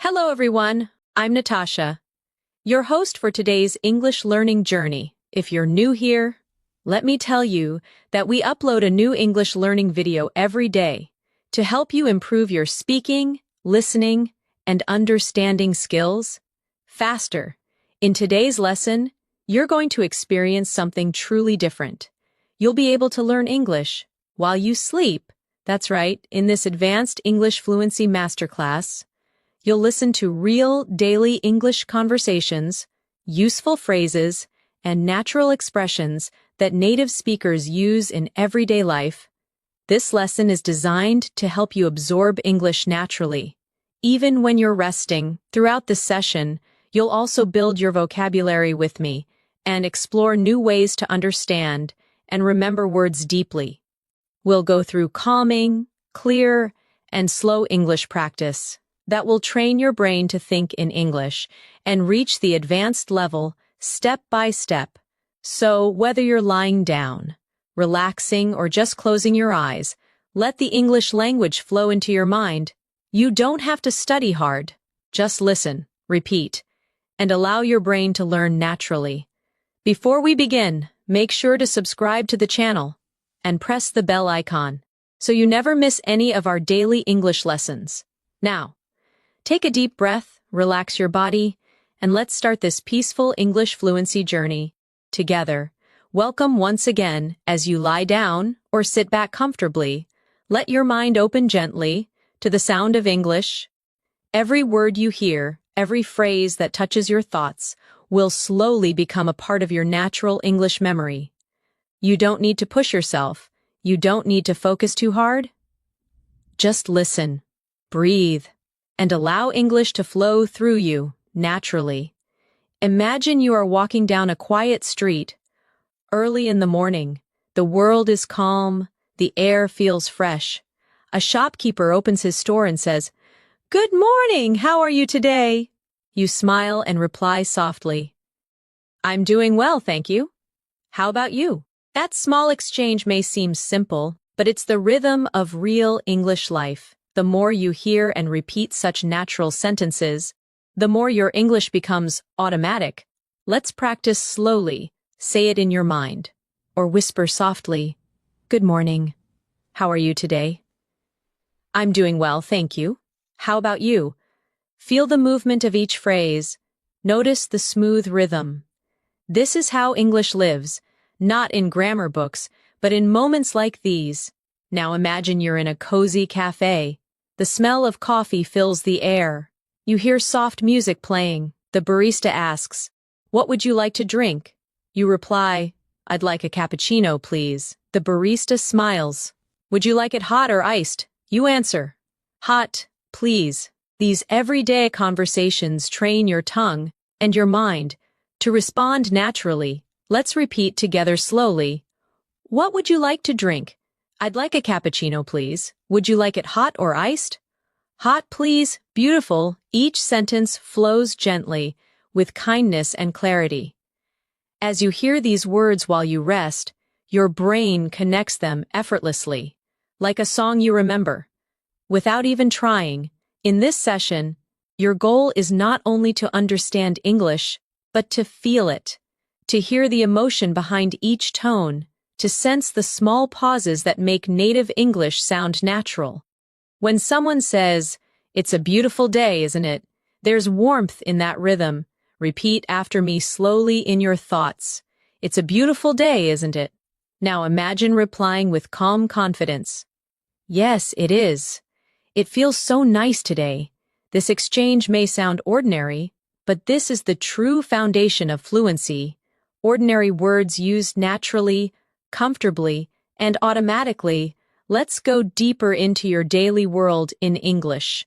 Hello everyone, I'm Natasha, your host for today's English learning journey. If you're new here, let me tell you that we upload a new English learning video every day to help you improve your speaking, listening, and understanding skills faster. In today's lesson, you're going to experience something truly different. You'll be able to learn English while you sleep. That's right, in this advanced English fluency masterclass, you'll listen to real daily English conversations, useful phrases, and natural expressions that native speakers use in everyday life. This lesson is designed to help you absorb English naturally. Even when you're resting, throughout the session, you'll also build your vocabulary with me and explore new ways to understand and remember words deeply. We'll go through calming, clear, and slow English practice that will train your brain to think in English and reach the advanced level step by step. So, whether you're lying down, relaxing, or just closing your eyes, let the English language flow into your mind. You don't have to study hard. Just listen, repeat, and allow your brain to learn naturally. Before we begin, make sure to subscribe to the channel and press the bell icon so you never miss any of our daily English lessons. Now, take a deep breath, relax your body, and let's start this peaceful English fluency journey together. Welcome once again as you lie down or sit back comfortably. Let your mind open gently to the sound of English. Every word you hear, every phrase that touches your thoughts, will slowly become a part of your natural English memory. You don't need to push yourself. You don't need to focus too hard. Just listen, breathe, and allow English to flow through you naturally. Imagine you are walking down a quiet street. Early in the morning, the world is calm, the air feels fresh. A shopkeeper opens his store and says, "Good morning, how are you today?" You smile and reply softly, "I'm doing well, thank you. How about you?" That small exchange may seem simple, but it's the rhythm of real English life. The more you hear and repeat such natural sentences, the more your English becomes automatic. Let's practice slowly. Say it in your mind, or whisper softly, "Good morning. How are you today?" "I'm doing well, thank you. How about you?" Feel the movement of each phrase. Notice the smooth rhythm. This is how English lives, not in grammar books, but in moments like these. Now imagine you're in a cozy cafe. The smell of coffee fills the air. You hear soft music playing. The barista asks, "What would you like to drink?" You reply, "I'd like a cappuccino, please." The barista smiles. "Would you like it hot or iced?" You answer, "Hot, please." These everyday conversations train your tongue and your mind to respond naturally. Let's repeat together slowly. "What would you like to drink?" "I'd like a cappuccino, please." "Would you like it hot or iced?" "Hot, please." Beautiful. Each sentence flows gently, with kindness and clarity. As you hear these words while you rest, your brain connects them effortlessly, like a song you remember. Without even trying, in this session, your goal is not only to understand English, but to feel it, to hear the emotion behind each tone, to sense the small pauses that make native English sound natural. When someone says, "It's a beautiful day, isn't it?" there's warmth in that rhythm. Repeat after me slowly in your thoughts. "It's a beautiful day, isn't it?" Now imagine replying with calm confidence. "Yes, it is. It feels so nice today." This exchange may sound ordinary, but this is the true foundation of fluency. Ordinary words used naturally, comfortably, and automatically. Let's go deeper into your daily world in English.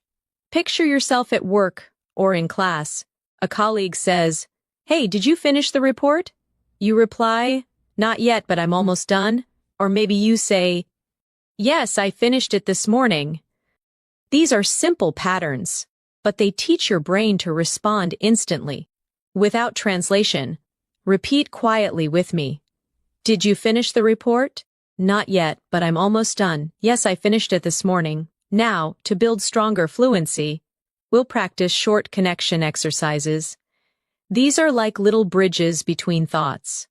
Picture yourself at work or in class. A colleague says, "Hey, did you finish the report?" You reply, "Not yet, but I'm almost done." Or maybe you say, "Yes, I finished it this morning." These are simple patterns, but they teach your brain to respond instantly. Without translation, repeat quietly with me. "Did you finish the report?" "Not yet, but I'm almost done." "Yes, I finished it this morning." Now, to build stronger fluency, we'll practice short connection exercises. These are like little bridges between thoughts.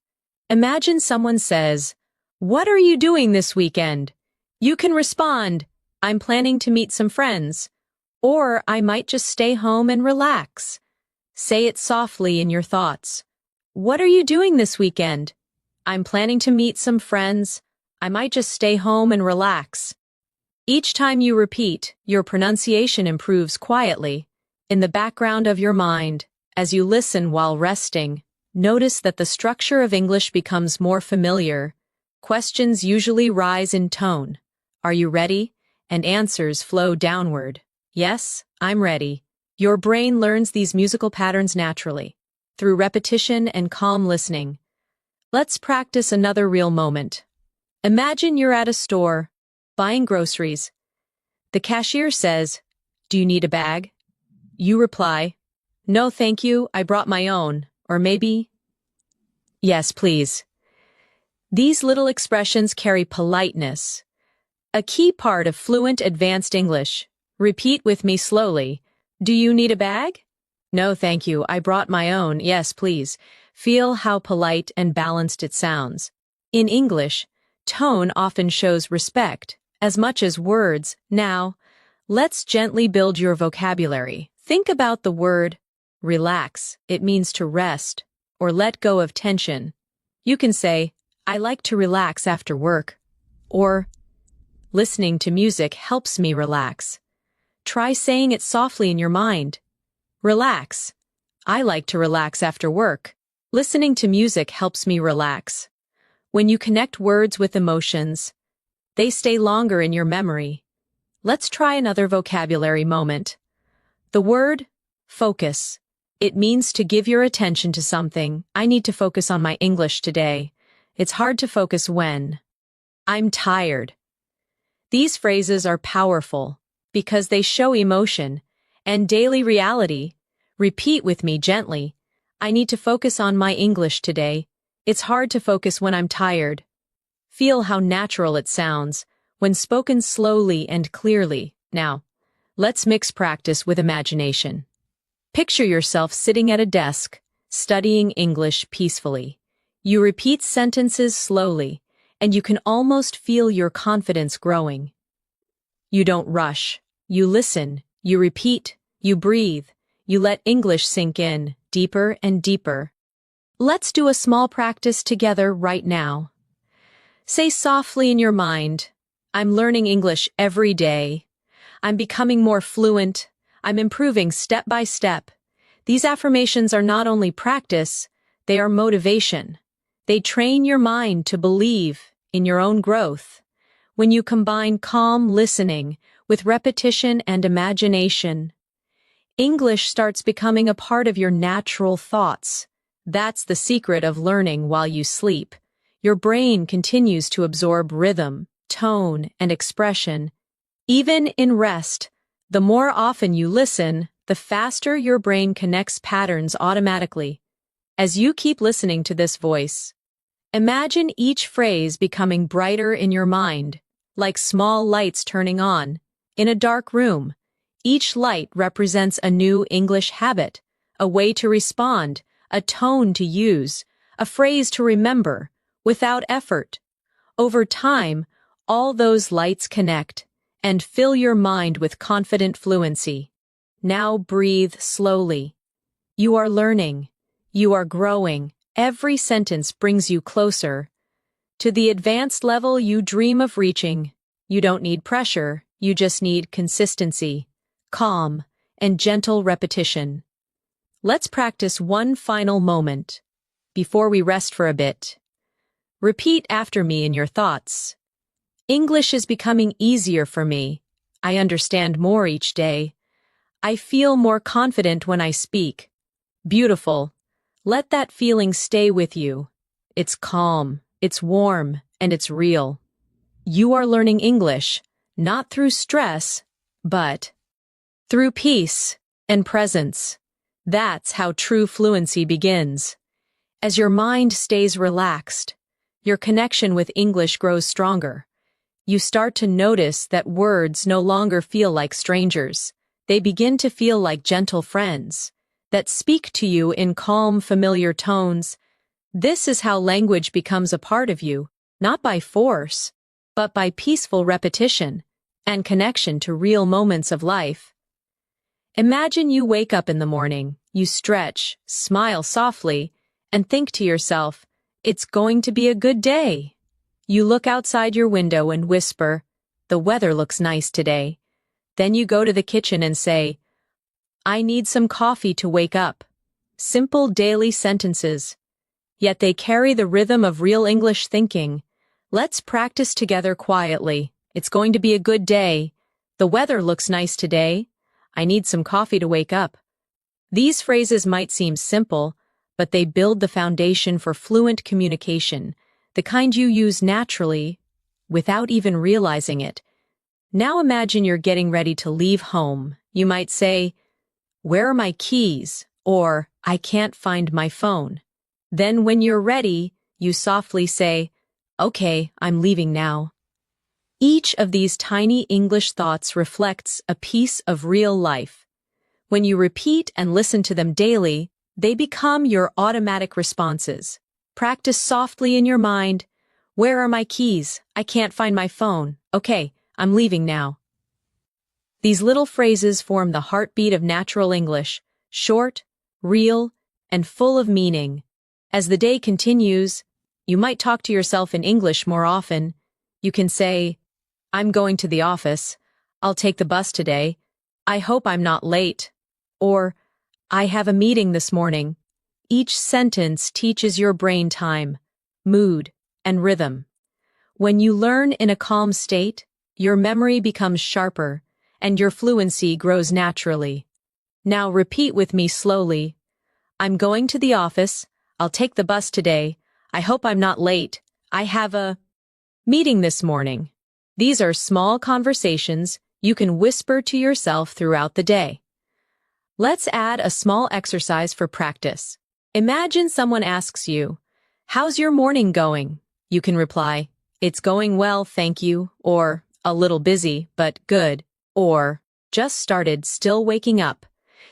Imagine someone says, "What are you doing this weekend?" You can respond, "I'm planning to meet some friends," or "I might just stay home and relax." Say it softly in your thoughts. "What are you doing this weekend?" "I'm planning to meet some friends. I might just stay home and relax." Each time you repeat, your pronunciation improves quietly. In the background of your mind, as you listen while resting, notice that the structure of English becomes more familiar. Questions usually rise in tone. "Are you ready?" And answers flow downward. "Yes, I'm ready." Your brain learns these musical patterns naturally, through repetition and calm listening. Let's practice another real moment. Imagine you're at a store, buying groceries. The cashier says, "Do you need a bag?" You reply, "No, thank you, I brought my own." Or maybe, "Yes, please." These little expressions carry politeness, a key part of fluent advanced English. Repeat with me slowly. "Do you need a bag?" "No, thank you, I brought my own." "Yes, please." Feel how polite and balanced it sounds. In English, tone often shows respect, as much as words. Now, let's gently build your vocabulary. Think about the word relax. It means to rest or let go of tension. You can say, "I like to relax after work," or "Listening to music helps me relax." Try saying it softly in your mind. Relax. "I like to relax after work." Listening to music helps me relax. When you connect words with emotions, they stay longer in your memory. Let's try another vocabulary moment. The word focus. It means to give your attention to something. "I need to focus on my English today. It's hard to focus when I'm tired." These phrases are powerful because they show emotion and daily reality. Repeat with me gently. "I need to focus on my English today. It's hard to focus when I'm tired." Feel how natural it sounds when spoken slowly and clearly. Now, let's mix practice with imagination. Picture yourself sitting at a desk, studying English peacefully. You repeat sentences slowly, and you can almost feel your confidence growing. You don't rush. You listen, you repeat, you breathe, you let English sink in, deeper and deeper. Let's do a small practice together right now. Say softly in your mind, "I'm learning English every day. I'm becoming more fluent. I'm improving step by step." These affirmations are not only practice, they are motivation. They train your mind to believe in your own growth. When you combine calm listening with repetition and imagination, English starts becoming a part of your natural thoughts. That's the secret of learning while you sleep. Your brain continues to absorb rhythm, tone, and expression. Even in rest, the more often you listen, the faster your brain connects patterns automatically. As you keep listening to this voice, imagine each phrase becoming brighter in your mind, like small lights turning on. In a dark room, each light represents a new English habit, a way to respond, a tone to use, a phrase to remember, without effort. Over time, all those lights connect and fill your mind with confident fluency. Now breathe slowly. You are learning. You are growing. Every sentence brings you closer to the advanced level you dream of reaching. You don't need pressure, you just need consistency, calm, and gentle repetition. Let's practice one final moment before we rest for a bit. Repeat after me in your thoughts. "English is becoming easier for me. I understand more each day. I feel more confident when I speak." Beautiful. Let that feeling stay with you. It's calm, it's warm, and it's real. You are learning English, not through stress, but through peace and presence. That's how true fluency begins. As your mind stays relaxed, your connection with English grows stronger. You start to notice that words no longer feel like strangers. They begin to feel like gentle friends that speak to you in calm, familiar tones. This is how language becomes a part of you, not by force, but by peaceful repetition and connection to real moments of life. Imagine you wake up in the morning, you stretch, smile softly, and think to yourself, "It's going to be a good day." You look outside your window and whisper, "The weather looks nice today." Then you go to the kitchen and say, "I need some coffee to wake up." Simple daily sentences, yet they carry the rhythm of real English thinking. Let's practice together quietly. It's going to be a good day. The weather looks nice today. I need some coffee to wake up. These phrases might seem simple, but they build the foundation for fluent communication, the kind you use naturally without even realizing it. Now imagine you're getting ready to leave home. You might say, "Where are my keys?" or "I can't find my phone." Then when you're ready, you softly say, "Okay, I'm leaving now." Each of these tiny English thoughts reflects a piece of real life. When you repeat and listen to them daily, they become your automatic responses. Practice softly in your mind. "Where are my keys? I can't find my phone. Okay, I'm leaving now." These little phrases form the heartbeat of natural English, short, real, and full of meaning. As the day continues, you might talk to yourself in English more often. You can say, "I'm going to the office. I'll take the bus today. I hope I'm not late." Or, "I have a meeting this morning." Each sentence teaches your brain time, mood, and rhythm. When you learn in a calm state, your memory becomes sharper, and your fluency grows naturally. Now repeat with me slowly. "I'm going to the office. I'll take the bus today. I hope I'm not late. I have a meeting this morning." These are small conversations you can whisper to yourself throughout the day. Let's add a small exercise for practice. Imagine someone asks you, "How's your morning going?" You can reply, "It's going well, thank you," or "A little busy, but good," or "Just started, still waking up."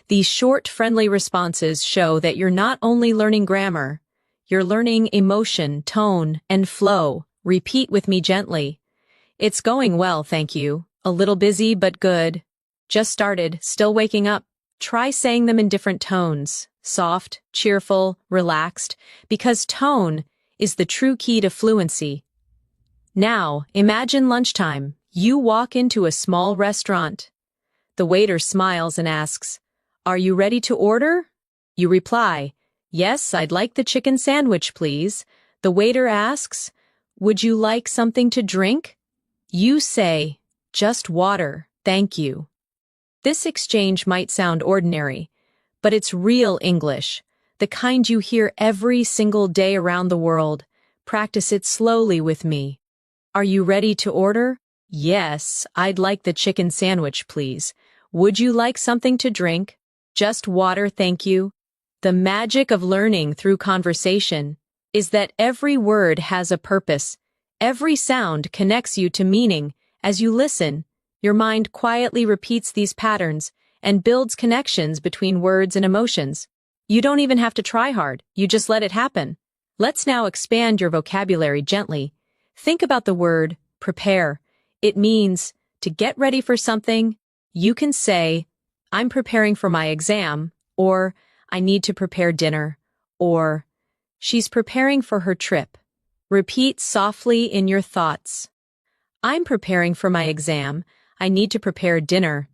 These short, friendly responses show that you're not only learning grammar, you're learning emotion, tone, and flow. Repeat with me gently. "It's going well, thank you. A little busy, but good. Just started, still waking up." Try saying them in different tones, soft, cheerful, relaxed, because tone is the true key to fluency. Now, imagine lunchtime. You walk into a small restaurant. The waiter smiles and asks, "Are you ready to order?" You reply, "Yes, I'd like the chicken sandwich, please." The waiter asks, "Would you like something to drink?" You say, "Just water, thank you." This exchange might sound ordinary, but it's real English, the kind you hear every single day around the world. Practice it slowly with me. "Are you ready to order?" "Yes, I'd like the chicken sandwich, please." "Would you like something to drink?" "Just water, thank you." The magic of learning through conversation is that every word has a purpose. Every sound connects you to meaning. As you listen, your mind quietly repeats these patterns and builds connections between words and emotions. You don't even have to try hard, you just let it happen. Let's now expand your vocabulary gently. Think about the word prepare. It means to get ready for something. You can say, "I'm preparing for my exam," or "I need to prepare dinner," or "She's preparing for her trip." Repeat softly in your thoughts. "I'm preparing for my exam. I need to prepare dinner."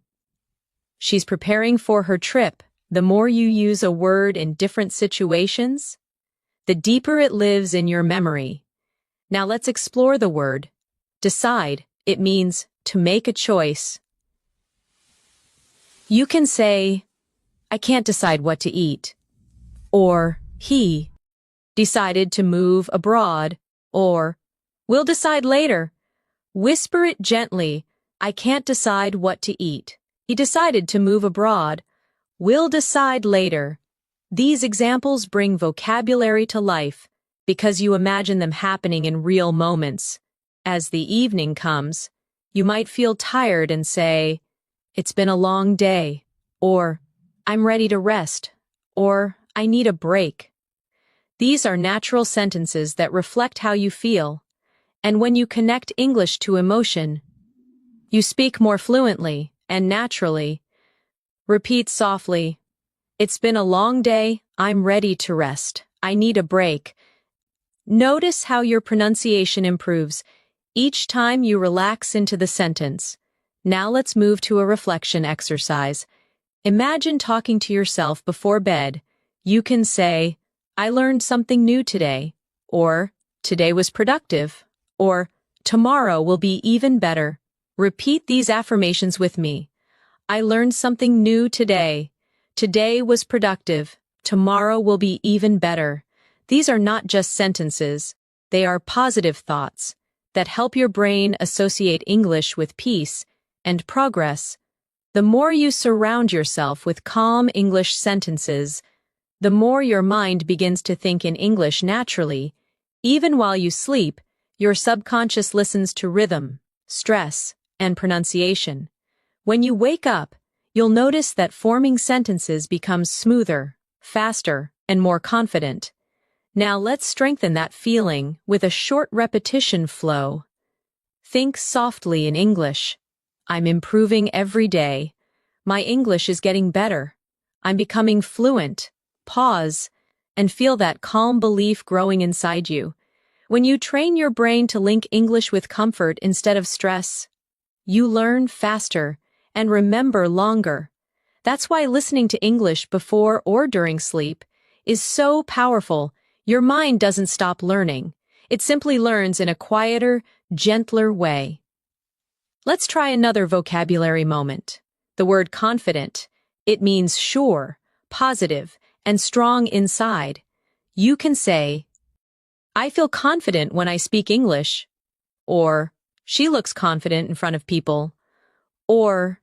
She's preparing for her trip. The more you use a word in different situations, the deeper it lives in your memory. Now let's explore the word. Decide. It means to make a choice. You can say, "I can't decide what to eat," or "He decided to move abroad," or "We'll decide later." Whisper it gently. "I can't decide what to eat. He decided to move abroad. We'll decide later." These examples bring vocabulary to life because you imagine them happening in real moments. As the evening comes, you might feel tired and say, It's been a long day, or I'm ready to rest, or I need a break. These are natural sentences that reflect how you feel, and when you connect English to emotion, you speak more fluently and naturally. Repeat softly. It's been a long day, I'm ready to rest. I need a break. Notice how your pronunciation improves each time you relax into the sentence. Now let's move to a reflection exercise. Imagine talking to yourself before bed. You can say, I learned something new today, or today was productive, or tomorrow will be even better. Repeat these affirmations with me. I learned something new today. Today was productive. Tomorrow will be even better. These are not just sentences. They are positive thoughts that help your brain associate English with peace and progress. The more you surround yourself with calm English sentences, the more your mind begins to think in English naturally. Even while you sleep, your subconscious listens to rhythm, stress, and pronunciation. When you wake up, you'll notice that forming sentences becomes smoother, faster, and more confident. Now let's strengthen that feeling with a short repetition flow. Think softly in English. I'm improving every day. My English is getting better. I'm becoming fluent. Pause, and feel that calm belief growing inside you. When you train your brain to link English with comfort instead of stress, you learn faster and remember longer. That's why listening to English before or during sleep is so powerful. Your mind doesn't stop learning. It simply learns in a quieter, gentler way. Let's try another vocabulary moment. The word confident. It means sure, positive, and strong inside. You can say, I feel confident when I speak English, or she looks confident in front of people, or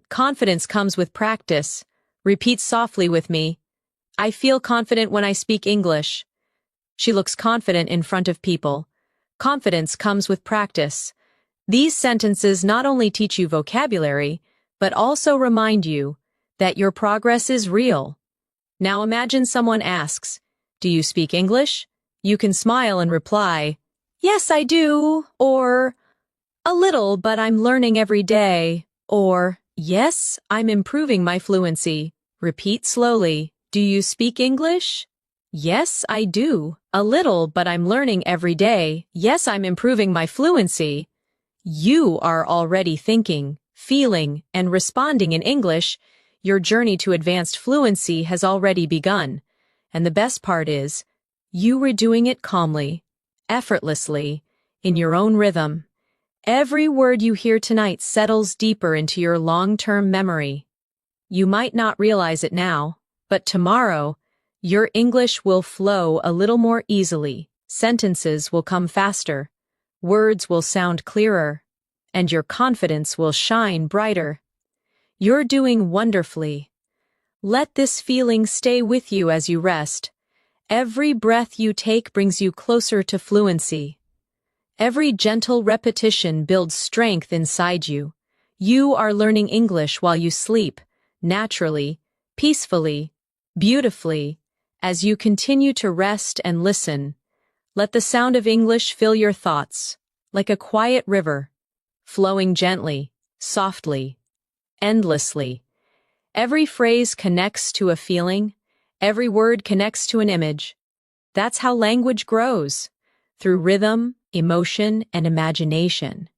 confidence comes with practice. Repeat softly with me. I feel confident when I speak English. She looks confident in front of people. Confidence comes with practice. These sentences not only teach you vocabulary, but also remind you that your progress is real. Now imagine someone asks, do you speak English? You can smile and reply, yes, I do, or a little, but I'm learning every day, or yes, I'm improving my fluency. Repeat slowly. Do you speak English? Yes, I do. A little, but I'm learning every day. Yes, I'm improving my fluency. You are already thinking, feeling, and responding in English. Your journey to advanced fluency has already begun. And the best part is, you were doing it calmly, effortlessly, in your own rhythm. Every word you hear tonight settles deeper into your long-term memory. You might not realize it now, but tomorrow, your English will flow a little more easily, sentences will come faster, words will sound clearer, and your confidence will shine brighter. You're doing wonderfully. Let this feeling stay with you as you rest. Every breath you take brings you closer to fluency. Every gentle repetition builds strength inside you. You are learning English while you sleep, naturally, peacefully, beautifully. As you continue to rest and listen, let the sound of English fill your thoughts, like a quiet river, flowing gently, softly, endlessly. Every phrase connects to a feeling, every word connects to an image. That's how language grows, through rhythm, emotion, and imagination.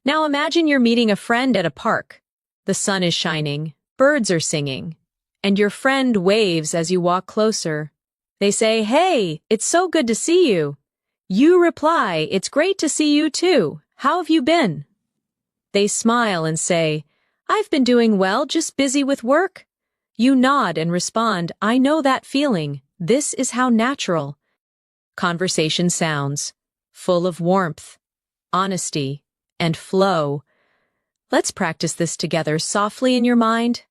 Now imagine you're meeting a friend at a park. The sun is shining, birds are singing, and your friend waves as you walk closer. They say, hey, it's so good to see you. You reply, it's great to see you too. How have you been? They smile and say, I've been doing well, just busy with work. You nod and respond, I know that feeling. This is how natural conversation sounds, full of warmth, honesty, and flow. Let's practice this together softly in your mind.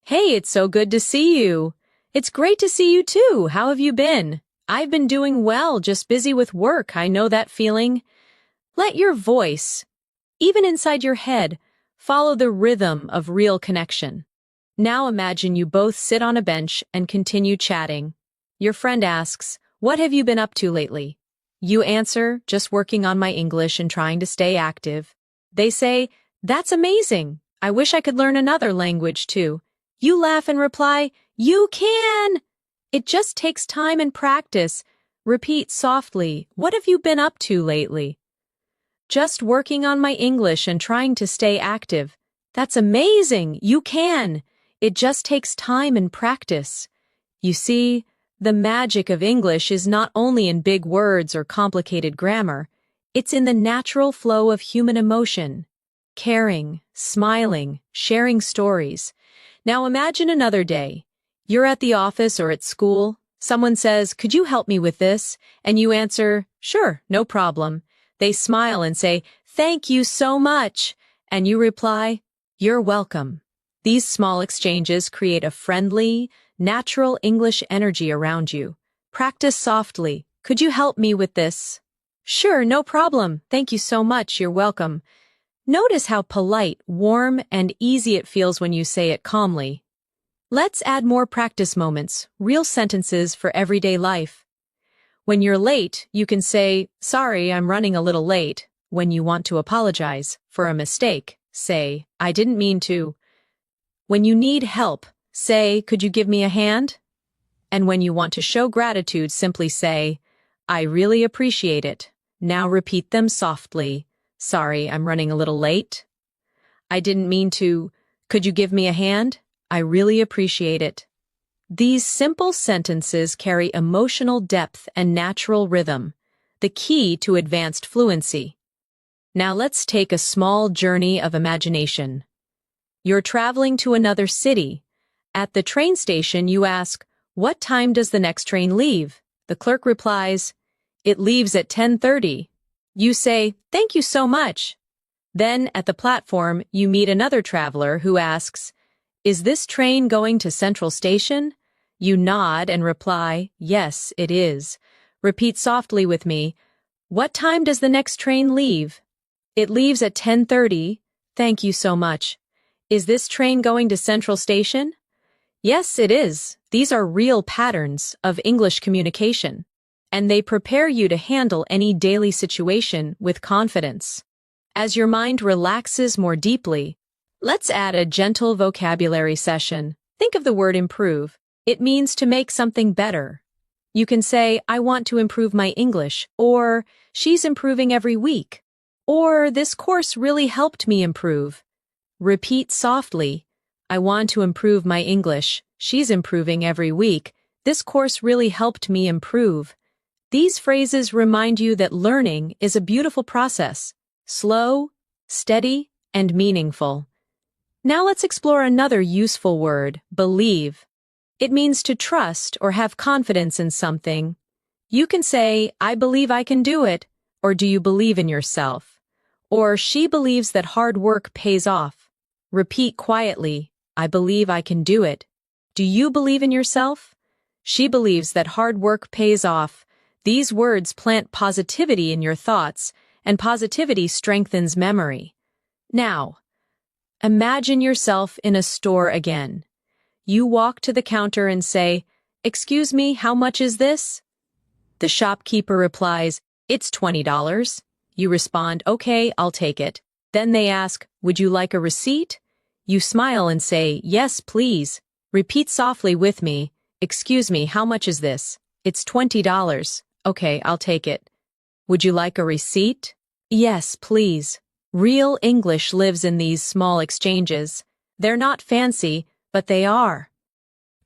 Hey, it's so good to see you. It's great to see you too. How have you been? I've been doing well, just busy with work. I know that feeling. Let your voice, even inside your head, Follow the rhythm of real connection. Now imagine you both sit on a bench and continue chatting. Your friend asks, "What have you been up to lately?" You answer, "Just working on my English and trying to stay active." They say, "That's amazing. I wish I could learn another language too." You laugh and reply, "You can!" It just takes time and practice. Repeat softly, "What have you been up to lately?" "Just working on my English and trying to stay active." "That's amazing. You can. It just takes time and practice." You see, the magic of English is not only in big words or complicated grammar, it's in the natural flow of human emotion. Caring, smiling, sharing stories. Now imagine another day. You're at the office or at school. Someone says, "Could you help me with this?" And you answer, "Sure, no problem." They smile and say, "Thank you so much." And you reply, "You're welcome." These small exchanges create a friendly, natural English energy around you. Practice softly. "Could you help me with this?" "Sure, no problem. Thank you so much. You're welcome." Notice how polite, warm, and easy it feels when you say it calmly. Let's add more practice moments, real sentences for everyday life. When you're late, you can say, "Sorry, I'm running a little late." When you want to apologize for a mistake, say, "I didn't mean to." When you need help, say, "Could you give me a hand?" And when you want to show gratitude, simply say, "I really appreciate it." Now repeat them softly. "Sorry, I'm running a little late." "I didn't mean to." "Could you give me a hand?" "I really appreciate it." These simple sentences carry emotional depth and natural rhythm, the key to advanced fluency. Now let's take a small journey of imagination. You're traveling to another city. At the train station, you ask, "What time does the next train leave?" The clerk replies, "It leaves at 10:30. You say, "Thank you so much." Then, at the platform, you meet another traveler who asks, "Is this train going to Central Station?" You nod and reply, "Yes, it is." Repeat softly with me, "What time does the next train leave?" "It leaves at 10:30. Thank you so much." "Is this train going to Central Station?" "Yes, it is." These are real patterns of English communication, and they prepare you to handle any daily situation with confidence. As your mind relaxes more deeply, let's add a gentle vocabulary session. Think of the word improve. It means to make something better. You can say, "I want to improve my English," or "She's improving every week," or "This course really helped me improve." Repeat softly, "I want to improve my English. She's improving every week. This course really helped me improve." These phrases remind you that learning is a beautiful process, slow, steady, and meaningful. Now let's explore another useful word, believe. It means to trust or have confidence in something. You can say, "I believe I can do it," or "Do you believe in yourself?" Or "She believes that hard work pays off." Repeat quietly, "I believe I can do it." "Do you believe in yourself?" "She believes that hard work pays off." These words plant positivity in your thoughts, and positivity strengthens memory. Now, imagine yourself in a store again. You walk to the counter and say, "Excuse me, how much is this?" The shopkeeper replies, "It's $20. You respond, "Okay, I'll take it." Then they ask, "Would you like a receipt?" You smile and say, "Yes, please." Repeat softly with me, "Excuse me, how much is this?" "It's $20. Okay, I'll take it." "Would you like a receipt?" "Yes, please." Real English lives in these small exchanges. They're not fancy, but they are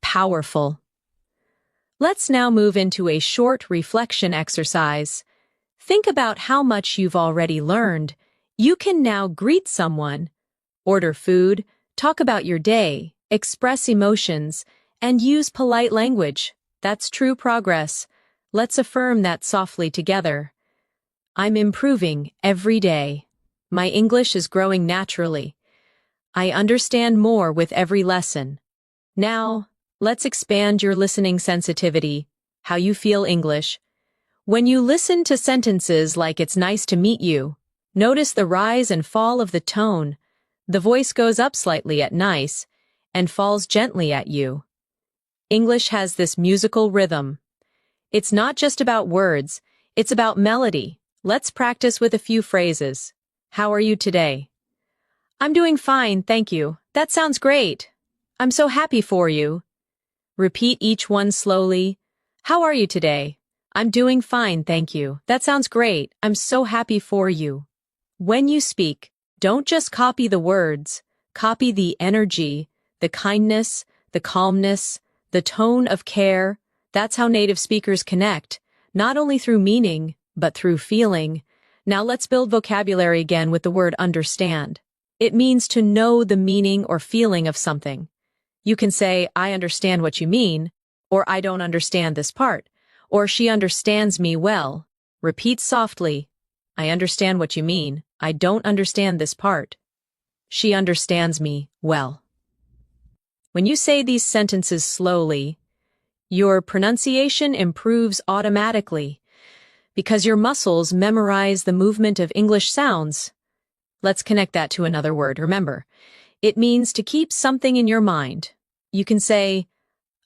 powerful. Let's now move into a short reflection exercise. Think about how much you've already learned. You can now greet someone, order food, talk about your day, express emotions, and use polite language. That's true progress. Let's affirm that softly together. I'm improving every day. My English is growing naturally. I understand more with every lesson. Now, let's expand your listening sensitivity, how you feel English. When you listen to sentences like "It's nice to meet you," notice the rise and fall of the tone. The voice goes up slightly at nice and falls gently at you. English has this musical rhythm. It's not just about words, it's about melody. Let's practice with a few phrases. How are you today? I'm doing fine, thank you. That sounds great. I'm so happy for you. Repeat each one slowly. How are you today? I'm doing fine, thank you. That sounds great. I'm so happy for you. When you speak, don't just copy the words, copy the energy, the kindness, the calmness, the tone of care. That's how native speakers connect, not only through meaning, but through feeling. Now let's build vocabulary again with the word understand. It means to know the meaning or feeling of something. You can say, I understand what you mean, or I don't understand this part, or she understands me well. Repeat softly. I understand what you mean. I don't understand this part. She understands me well. When you say these sentences slowly, your pronunciation improves automatically because your muscles memorize the movement of English sounds. Let's connect that to another word. Remember, it means to keep something in your mind. You can say,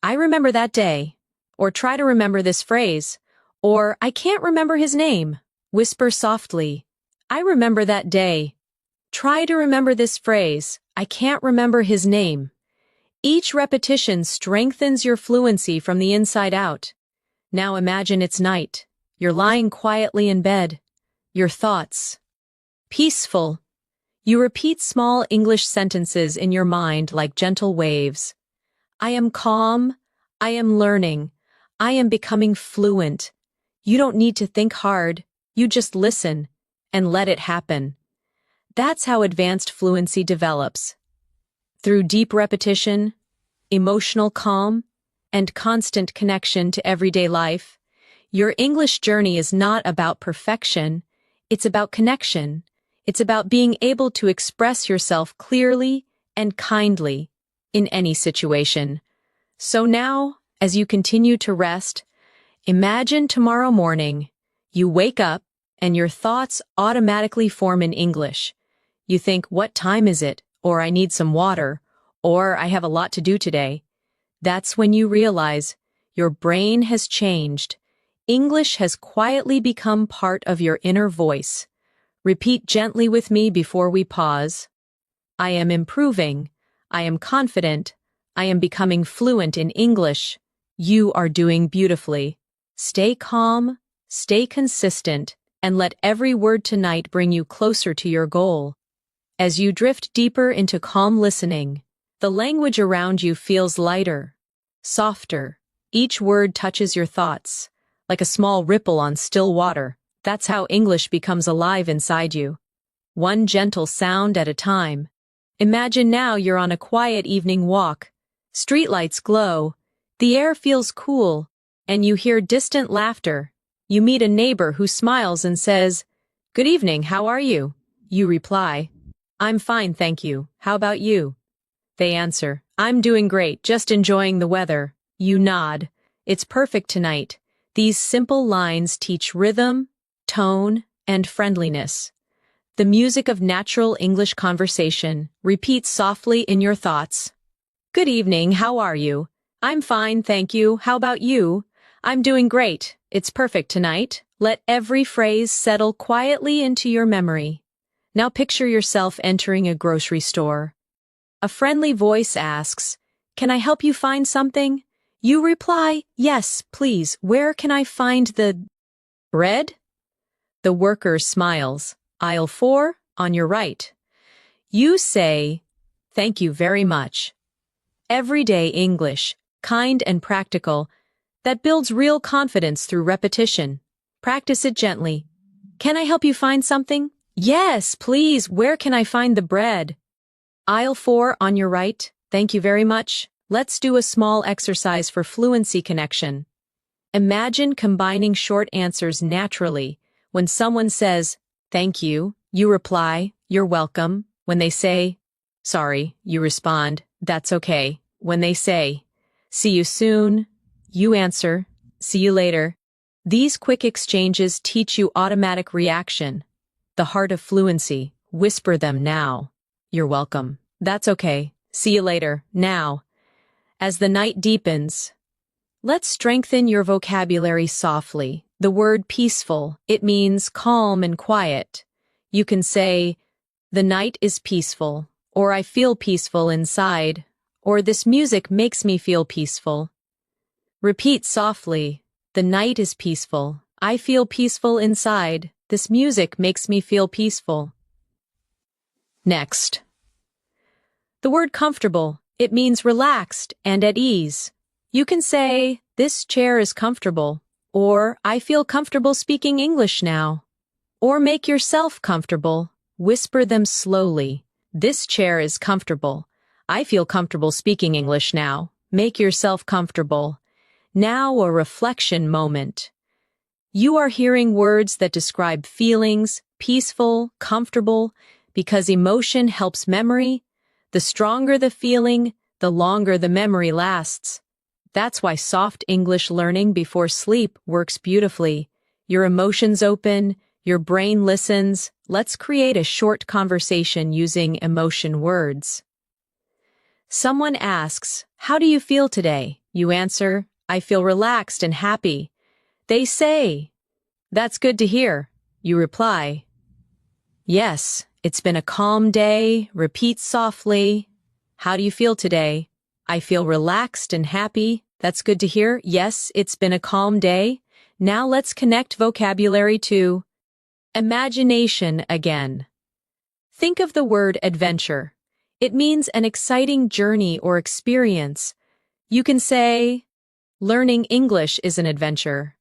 I remember that day, or try to remember this phrase, or I can't remember his name. Whisper softly, I remember that day. Try to remember this phrase, I can't remember his name. Each repetition strengthens your fluency from the inside out. Now imagine it's night. You're lying quietly in bed. Your thoughts. Peaceful. You repeat small English sentences in your mind like gentle waves. I am calm. I am learning. I am becoming fluent. You don't need to think hard. You just listen and let it happen. That's how advanced fluency develops. Through deep repetition, emotional calm, and constant connection to everyday life, your English journey is not about perfection, it's about connection. It's about being able to express yourself clearly and kindly in any situation. So now, as you continue to rest, imagine tomorrow morning, you wake up and your thoughts automatically form in English. You think, what time is it? Or I need some water. Or I have a lot to do today. That's when you realize your brain has changed. English has quietly become part of your inner voice. Repeat gently with me before we pause. I am improving. I am confident. I am becoming fluent in English. You are doing beautifully. Stay calm, stay consistent, and let every word tonight bring you closer to your goal. As you drift deeper into calm listening, the language around you feels lighter, softer. Each word touches your thoughts, like a small ripple on still water. That's how English becomes alive inside you. One gentle sound at a time. Imagine now you're on a quiet evening walk. Streetlights glow, the air feels cool, and you hear distant laughter. You meet a neighbor who smiles and says, Good evening, how are you? You reply, I'm fine, thank you. How about you? They answer, I'm doing great, just enjoying the weather. You nod. It's perfect tonight. These simple lines teach rhythm, tone, and friendliness. The music of natural English conversation repeats softly in your thoughts. Good evening, how are you? I'm fine, thank you. How about you? I'm doing great. It's perfect tonight. Let every phrase settle quietly into your memory. Now picture yourself entering a grocery store. A friendly voice asks, Can I help you find something? You reply, Yes, please. Where can I find the bread? The worker smiles. Aisle 4, on your right. You say, Thank you very much. Everyday English, kind and practical, that builds real confidence through repetition. Practice it gently. Can I help you find something? Yes, please. Where can I find the bread? Aisle 4 on your right. Thank you very much. Let's do a small exercise for fluency connection. Imagine combining short answers naturally. When someone says, Thank you, you reply, You're welcome. When they say, Sorry, you respond, That's okay. When they say, See you soon, you answer, See you later. These quick exchanges teach you automatic reaction. The heart of fluency. Whisper them now. You're welcome. That's okay. See you later. Now, as the night deepens, let's strengthen your vocabulary softly. The word peaceful, it means calm and quiet. You can say, the night is peaceful, or I feel peaceful inside, or this music makes me feel peaceful. Repeat softly, the night is peaceful. I feel peaceful inside. This music makes me feel peaceful. Next. The word comfortable, it means relaxed and at ease. You can say, this chair is comfortable, or I feel comfortable speaking English now. Or make yourself comfortable. Whisper them slowly. This chair is comfortable. I feel comfortable speaking English now. Make yourself comfortable. Now a reflection moment. You are hearing words that describe feelings, peaceful, comfortable, because emotion helps memory. The stronger the feeling, the longer the memory lasts. That's why soft English learning before sleep works beautifully. Your emotions open, your brain listens. Let's create a short conversation using emotion words. Someone asks, how do you feel today? You answer, I feel relaxed and happy. They say, that's good to hear. You reply, yes, it's been a calm day. Repeat softly. How do you feel today? I feel relaxed and happy. That's good to hear. Yes, it's been a calm day. Now let's connect vocabulary to imagination again. Think of the word adventure. It means an exciting journey or experience. You can say, learning English is an adventure.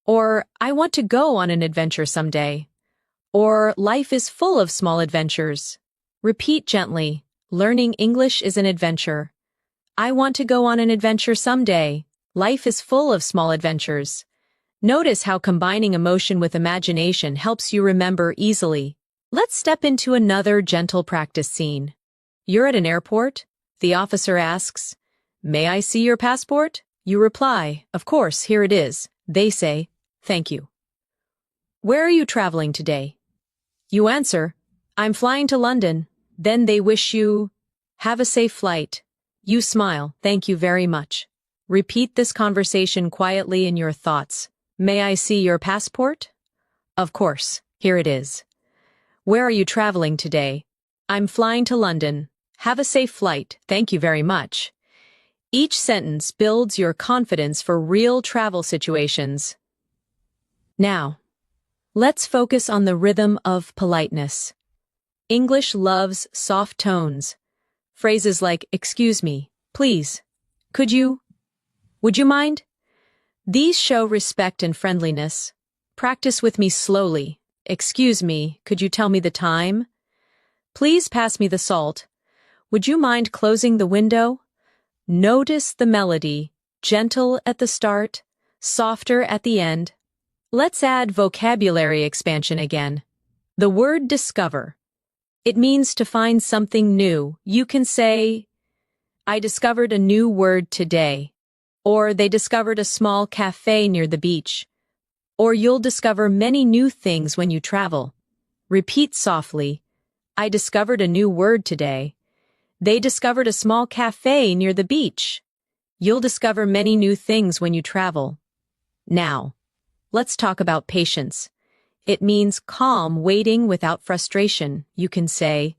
Or, I want to go on an adventure someday. Or, life is full of small adventures. Repeat gently, learning English is an adventure. I want to go on an adventure someday. Life is full of small adventures. Notice how combining emotion with imagination helps you remember easily. Let's step into another gentle practice scene. You're at an airport. The officer asks, may I see your passport? You reply, of course, here it is. They say, thank you. Where are you traveling today? You answer, I'm flying to London. Then they wish you, have a safe flight. You smile, thank you very much. Repeat this conversation quietly in your thoughts. May I see your passport? Of course, here it is. Where are you traveling today? I'm flying to London. Have a safe flight. Thank you very much. Each sentence builds your confidence for real travel situations. Now, let's focus on the rhythm of politeness. English loves soft tones. Phrases like, excuse me, please, could you, would you mind? These show respect and friendliness. Practice with me slowly. Excuse me, could you tell me the time? Please pass me the salt. Would you mind closing the window? Notice the melody, gentle at the start, softer at the end. Let's add vocabulary expansion again. The word discover. It means to find something new. You can say, I discovered a new word today. Or they discovered a small cafe near the beach. Or you'll discover many new things when you travel. Repeat softly, I discovered a new word today. They discovered a small cafe near the beach. You'll discover many new things when you travel. Now, let's talk about patience. It means calm waiting without frustration. You can say,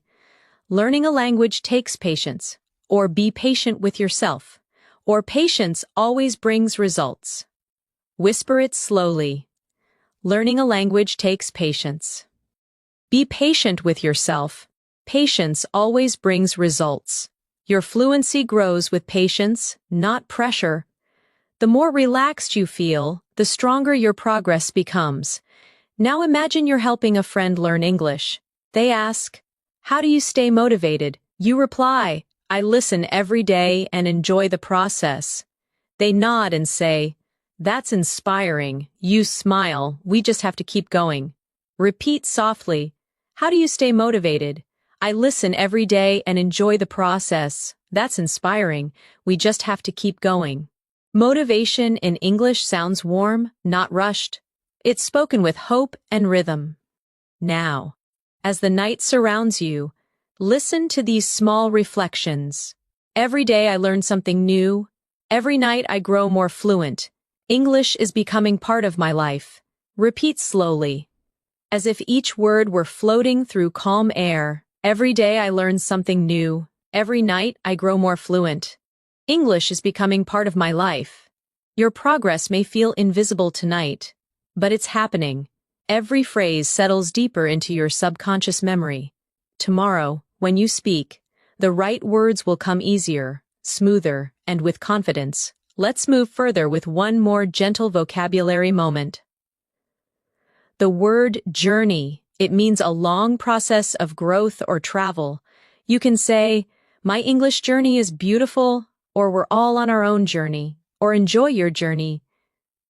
learning a language takes patience, or be patient with yourself, or patience always brings results. Whisper it slowly. Learning a language takes patience. Be patient with yourself. Patience always brings results. Your fluency grows with patience, not pressure. The more relaxed you feel, the stronger your progress becomes. Now imagine you're helping a friend learn English. They ask, how do you stay motivated? You reply, I listen every day and enjoy the process. They nod and say, that's inspiring. You smile, we just have to keep going. Repeat softly, how do you stay motivated? I listen every day and enjoy the process. That's inspiring. We just have to keep going. Motivation in English sounds warm, not rushed. It's spoken with hope and rhythm. Now, as the night surrounds you, Listen to these small reflections. Every day I learn something new. Every night I grow more fluent. English is becoming part of my life. Repeat slowly, as if each word were floating through calm air. Every day I learn something new. Every night I grow more fluent. English is becoming part of my life. Your progress may feel invisible tonight, but it's happening. Every phrase settles deeper into your subconscious memory. Tomorrow, when you speak, the right words will come easier, smoother, and with confidence. Let's move further with one more gentle vocabulary moment. The word journey. It means a long process of growth or travel. You can say, "My English journey is beautiful," or "We're all on our own journey," or "Enjoy your journey."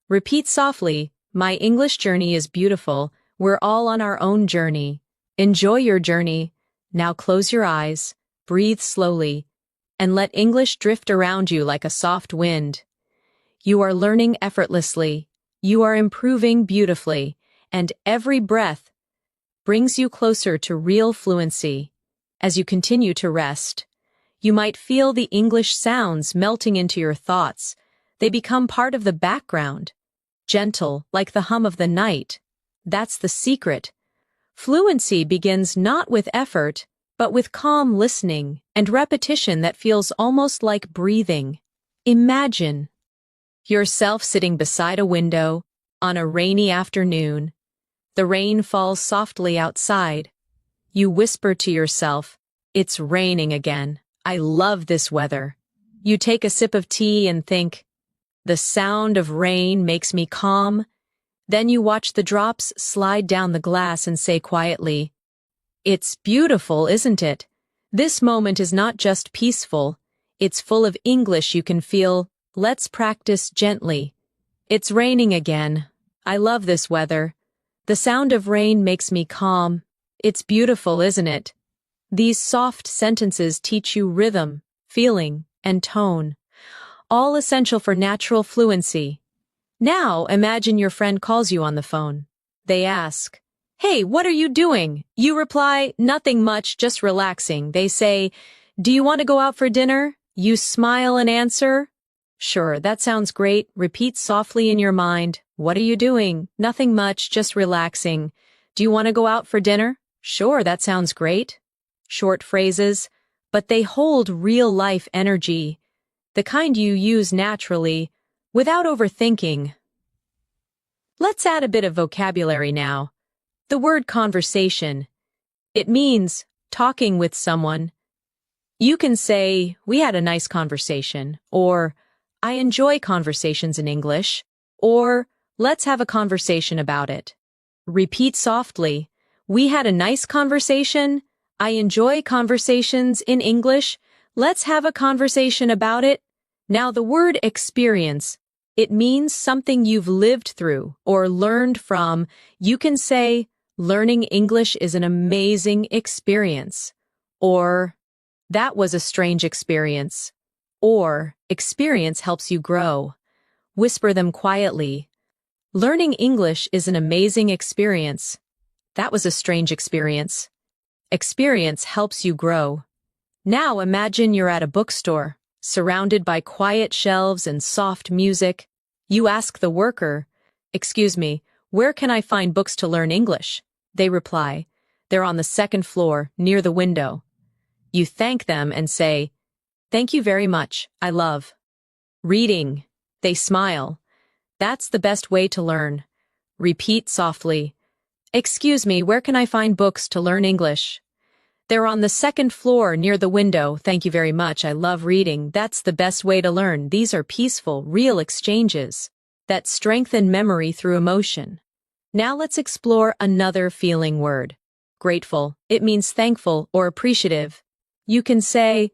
Repeat softly, "My English journey is beautiful. We're all on our own journey. Enjoy your journey." Now close your eyes, breathe slowly, and let English drift around you like a soft wind. You are learning effortlessly. You are improving beautifully, and every breath brings you closer to real fluency. As you continue to rest, you might feel the English sounds melting into your thoughts. They become part of the background, gentle like the hum of the night. That's the secret. Fluency begins not with effort, but with calm listening and repetition that feels almost like breathing. Imagine yourself sitting beside a window on a rainy afternoon. The rain falls softly outside. You whisper to yourself, "It's raining again. I love this weather." You take a sip of tea and think, "The sound of rain makes me calm." Then you watch the drops slide down the glass and say quietly, "It's beautiful, isn't it?" This moment is not just peaceful, it's full of English you can feel. Let's practice gently. "It's raining again. I love this weather. The sound of rain makes me calm. It's beautiful, isn't it?" These soft sentences teach you rhythm, feeling, and tone, all essential for natural fluency. Now imagine your friend calls you on the phone. They ask, "Hey, what are you doing?" You reply, "Nothing much, just relaxing." They say, "Do you want to go out for dinner?" You smile and answer, "Sure, that sounds great." Repeat softly in your mind, "What are you doing?" "Nothing much, just relaxing." "Do you want to go out for dinner?" "Sure, that sounds great." Short phrases, but they hold real-life energy, the kind you use naturally, without overthinking. Let's add a bit of vocabulary now. The word conversation. It means talking with someone. You can say, "We had a nice conversation," or "I enjoy conversations in English," or "Let's have a conversation about it." Repeat softly, "We had a nice conversation. I enjoy conversations in English. Let's have a conversation about it." Now the word experience. It means something you've lived through or learned from. You can say, "Learning English is an amazing experience," or "That was a strange experience," or "Experience helps you grow." Whisper them quietly. "Learning English is an amazing experience. That was a strange experience. Experience helps you grow." Now imagine you're at a bookstore, surrounded by quiet shelves and soft music. You ask the worker, "Excuse me, where can I find books to learn English?" They reply, "They're on the second floor, near the window." You thank them and say, "Thank you very much. I love reading." They smile. "That's the best way to learn." Repeat softly, "Excuse me, where can I find books to learn English?" "They're on the second floor near the window. Thank you very much. I love reading. That's the best way to learn." These are peaceful, real exchanges that strengthen memory through emotion. Now let's explore another feeling word. Grateful. It means thankful or appreciative. You can say,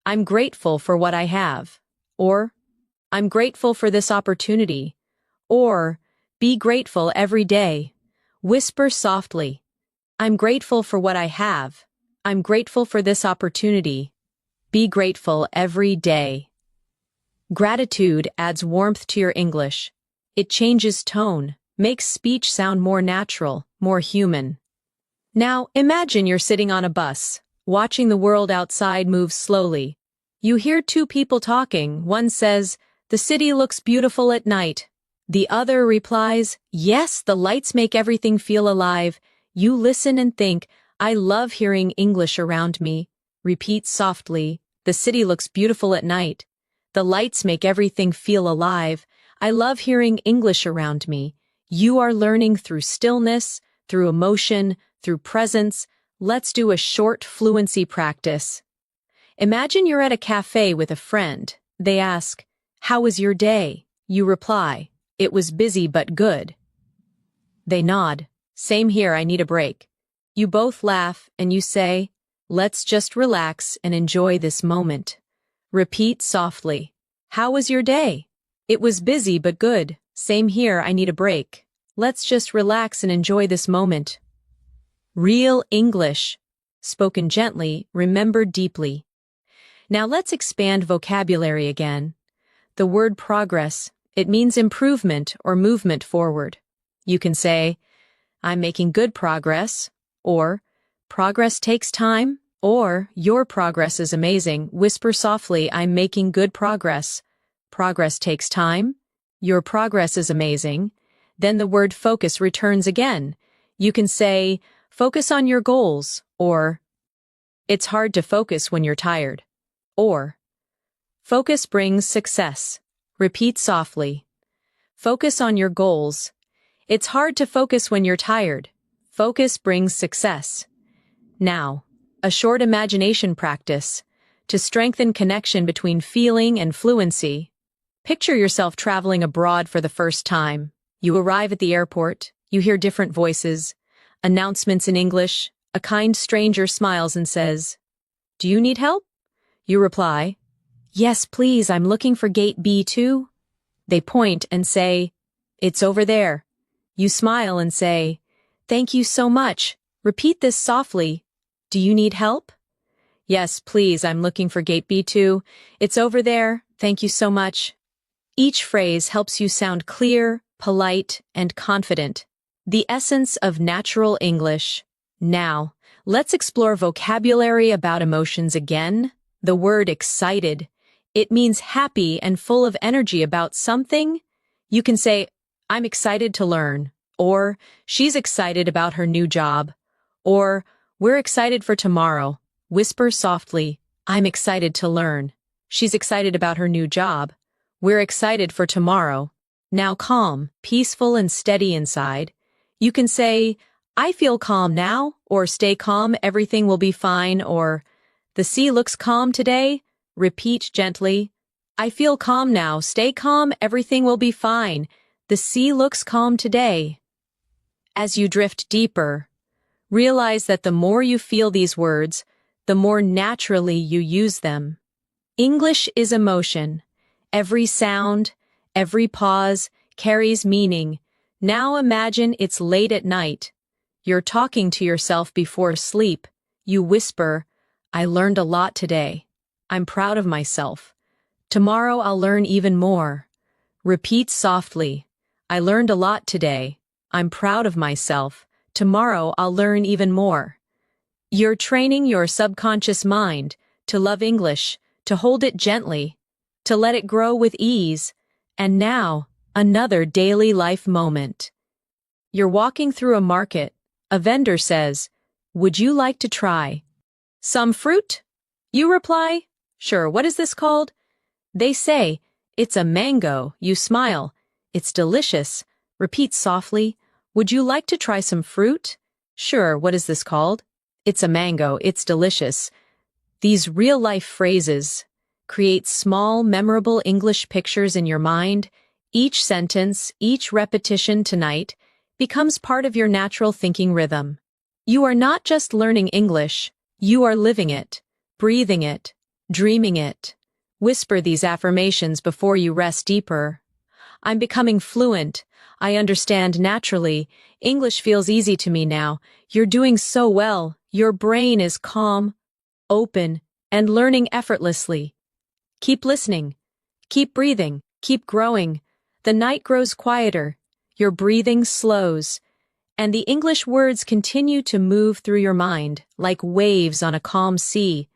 "I'm grateful for what I have," or "I'm grateful for this opportunity," or "Be grateful every day." Whisper softly, "I'm grateful for what I have. I'm grateful for this opportunity." Be grateful every day. Gratitude adds warmth to your English. It changes tone, makes speech sound more natural, more human. Now imagine you're sitting on a bus, watching the world outside move slowly. You hear two people talking. One says, "The city looks beautiful at night." The other replies, "Yes, the lights make everything feel alive." You listen and think, "I love hearing English around me." Repeat softly, "The city looks beautiful at night. The lights make everything feel alive. I love hearing English around me." You are learning through stillness, through emotion, through presence. Let's do a short fluency practice. Imagine you're at a cafe with a friend. They ask, "How was your day?" You reply, "It was busy but good." They nod, "Same here, I need a break." You both laugh and you say, "Let's just relax and enjoy this moment." Repeat softly, "How was your day?" "It was busy but good." "Same here, I need a break." Let's just relax and enjoy this moment. Real English. Spoken gently, remembered deeply. Now let's expand vocabulary again. The word progress, it means improvement or movement forward. You can say, "I'm making good progress," or "Progress takes time," or "Your progress is amazing." Whisper softly, "I'm making good progress." Progress takes time. Your progress is amazing. Then the word focus returns again. You can say, "Focus on your goals," or "It's hard to focus when you're tired," or "Focus brings success." Repeat softly. Focus on your goals. It's hard to focus when you're tired. Focus brings success. Now, a short imagination practice to strengthen connection between feeling and fluency. Picture yourself traveling abroad for the first time. You arrive at the airport, you hear different voices, announcements in English. A kind stranger smiles and says, "Do you need help?" You reply, "Yes, please, I'm looking for gate B2. They point and say, "It's over there." You smile and say, "Thank you so much." Repeat this softly. "Do you need help?" "Yes, please, I'm looking for gate B2. It's over there. Thank you so much." Each phrase helps you sound clear, polite, and confident. The essence of natural English. Now, let's explore vocabulary about emotions again. The word excited. It means happy and full of energy about something. You can say, "I'm excited to learn," or "She's excited about her new job," or "We're excited for tomorrow." Whisper softly, "I'm excited to learn." "She's excited about her new job." "We're excited for tomorrow." Now calm, peaceful and steady inside. You can say, "I feel calm now," or "Stay calm, everything will be fine," or "The sea looks calm today." Repeat gently, "I feel calm now, stay calm, everything will be fine. The sea looks calm today." As you drift deeper, realize that the more you feel these words, the more naturally you use them. English is emotion. Every sound, every pause carries meaning. Now imagine it's late at night. You're talking to yourself before sleep. You whisper, "I learned a lot today. I'm proud of myself. Tomorrow I'll learn even more." Repeat softly, "I learned a lot today. I'm proud of myself. Tomorrow I'll learn even more." You're training your subconscious mind to love English, to hold it gently, to let it grow with ease. And now, another daily life moment. You're walking through a market. A vendor says, "Would you like to try some fruit?" You reply, "Sure, what is this called?" They say, "It's a mango." You smile, "It's delicious." Repeat softly, "Would you like to try some fruit?" "Sure, what is this called?" "It's a mango, it's delicious." These real-life phrases create small, memorable English pictures in your mind. Each sentence, each repetition tonight becomes part of your natural thinking rhythm. You are not just learning English, you are living it, breathing it, dreaming it. Whisper these affirmations before you rest deeper. "I'm becoming fluent. I understand naturally. English feels easy to me now. You're doing so well. Your brain is calm, open, and learning effortlessly." Keep listening. Keep breathing. Keep growing. The night grows quieter. Your breathing slows. and the English words continue to move through your mind like waves on a calm sea.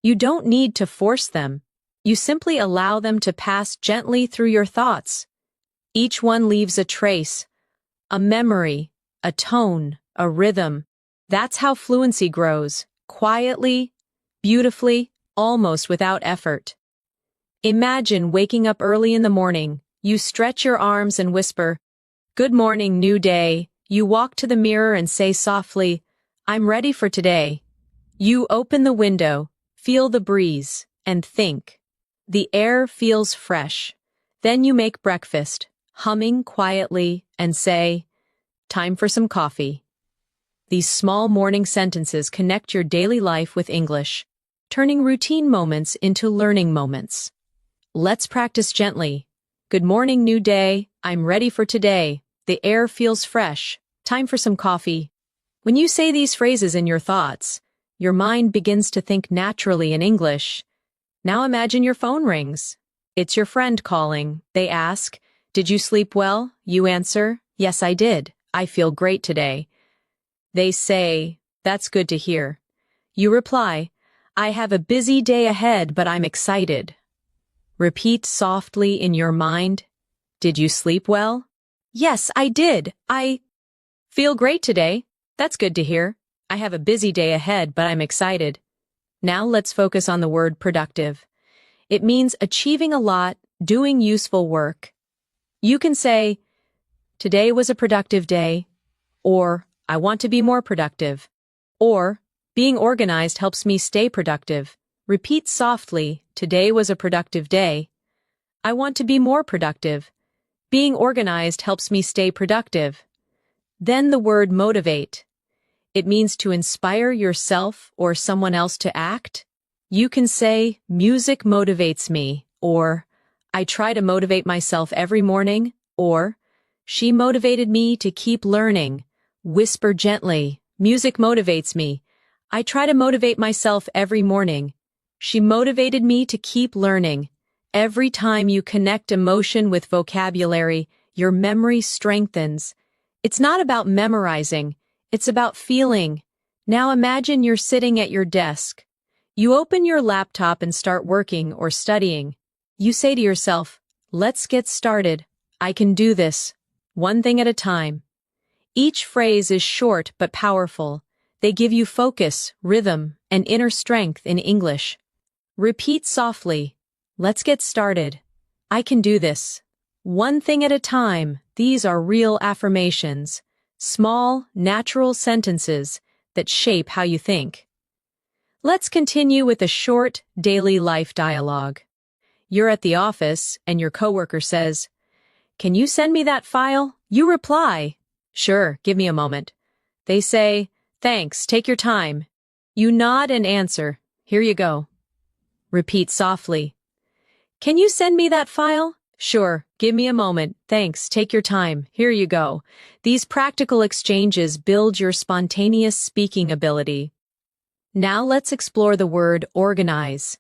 You don't need to force them. You simply allow them to pass gently through your thoughts. Each one leaves a trace, a memory, a tone, a rhythm. That's how fluency grows, quietly, beautifully, almost without effort. Imagine waking up early in the morning. You stretch your arms and whisper, "Good morning, new day." You walk to the mirror and say softly, "I'm ready for today." You open the window, feel the breeze, and think. The air feels fresh. Then you make breakfast, humming quietly, and say, "Time for some coffee." These small morning sentences connect your daily life with English, turning routine moments into learning moments. Let's practice gently. Good morning, new day. I'm ready for today. The air feels fresh. Time for some coffee. When you say these phrases in your thoughts, your mind begins to think naturally in English. Now imagine your phone rings. It's your friend calling. They ask, "Did you sleep well?" You answer, "Yes, I did. I feel great today." They say, "That's good to hear." You reply, "I have a busy day ahead, but I'm excited." Repeat softly in your mind, "Did you sleep well?" "Yes, I did. I feel great today. That's good to hear. I have a busy day ahead, but I'm excited." Now let's focus on the word productive. It means achieving a lot, doing useful work. You can say, "Today was a productive day," or "I want to be more productive," or "Being organized helps me stay productive." Repeat softly, "Today was a productive day." "I want to be more productive." "Being organized helps me stay productive." Then the word motivate. It means to inspire yourself or someone else to act. You can say, "Music motivates me," or "I try to motivate myself every morning," or "She motivated me to keep learning." Whisper gently, "Music motivates me. I try to motivate myself every morning. She motivated me to keep learning." Every time you connect emotion with vocabulary, your memory strengthens. It's not about memorizing, it's about feeling. Now imagine you're sitting at your desk. You open your laptop and start working or studying. You say to yourself, "Let's get started. I can do this. One thing at a time." Each phrase is short but powerful. They give you focus, rhythm, and inner strength in English. Repeat softly, "Let's get started. I can do this. One thing at a time." These are real affirmations, small, natural sentences that shape how you think. Let's continue with a short, daily life dialogue. You're at the office, and your coworker says, "Can you send me that file?" You reply, "Sure, give me a moment." They say, "Thanks, take your time." You nod and answer, "Here you go." Repeat softly, "Can you send me that file?" "Sure, give me a moment. Thanks, take your time. Here you go." These practical exchanges build your spontaneous speaking ability. Now let's explore the word organize.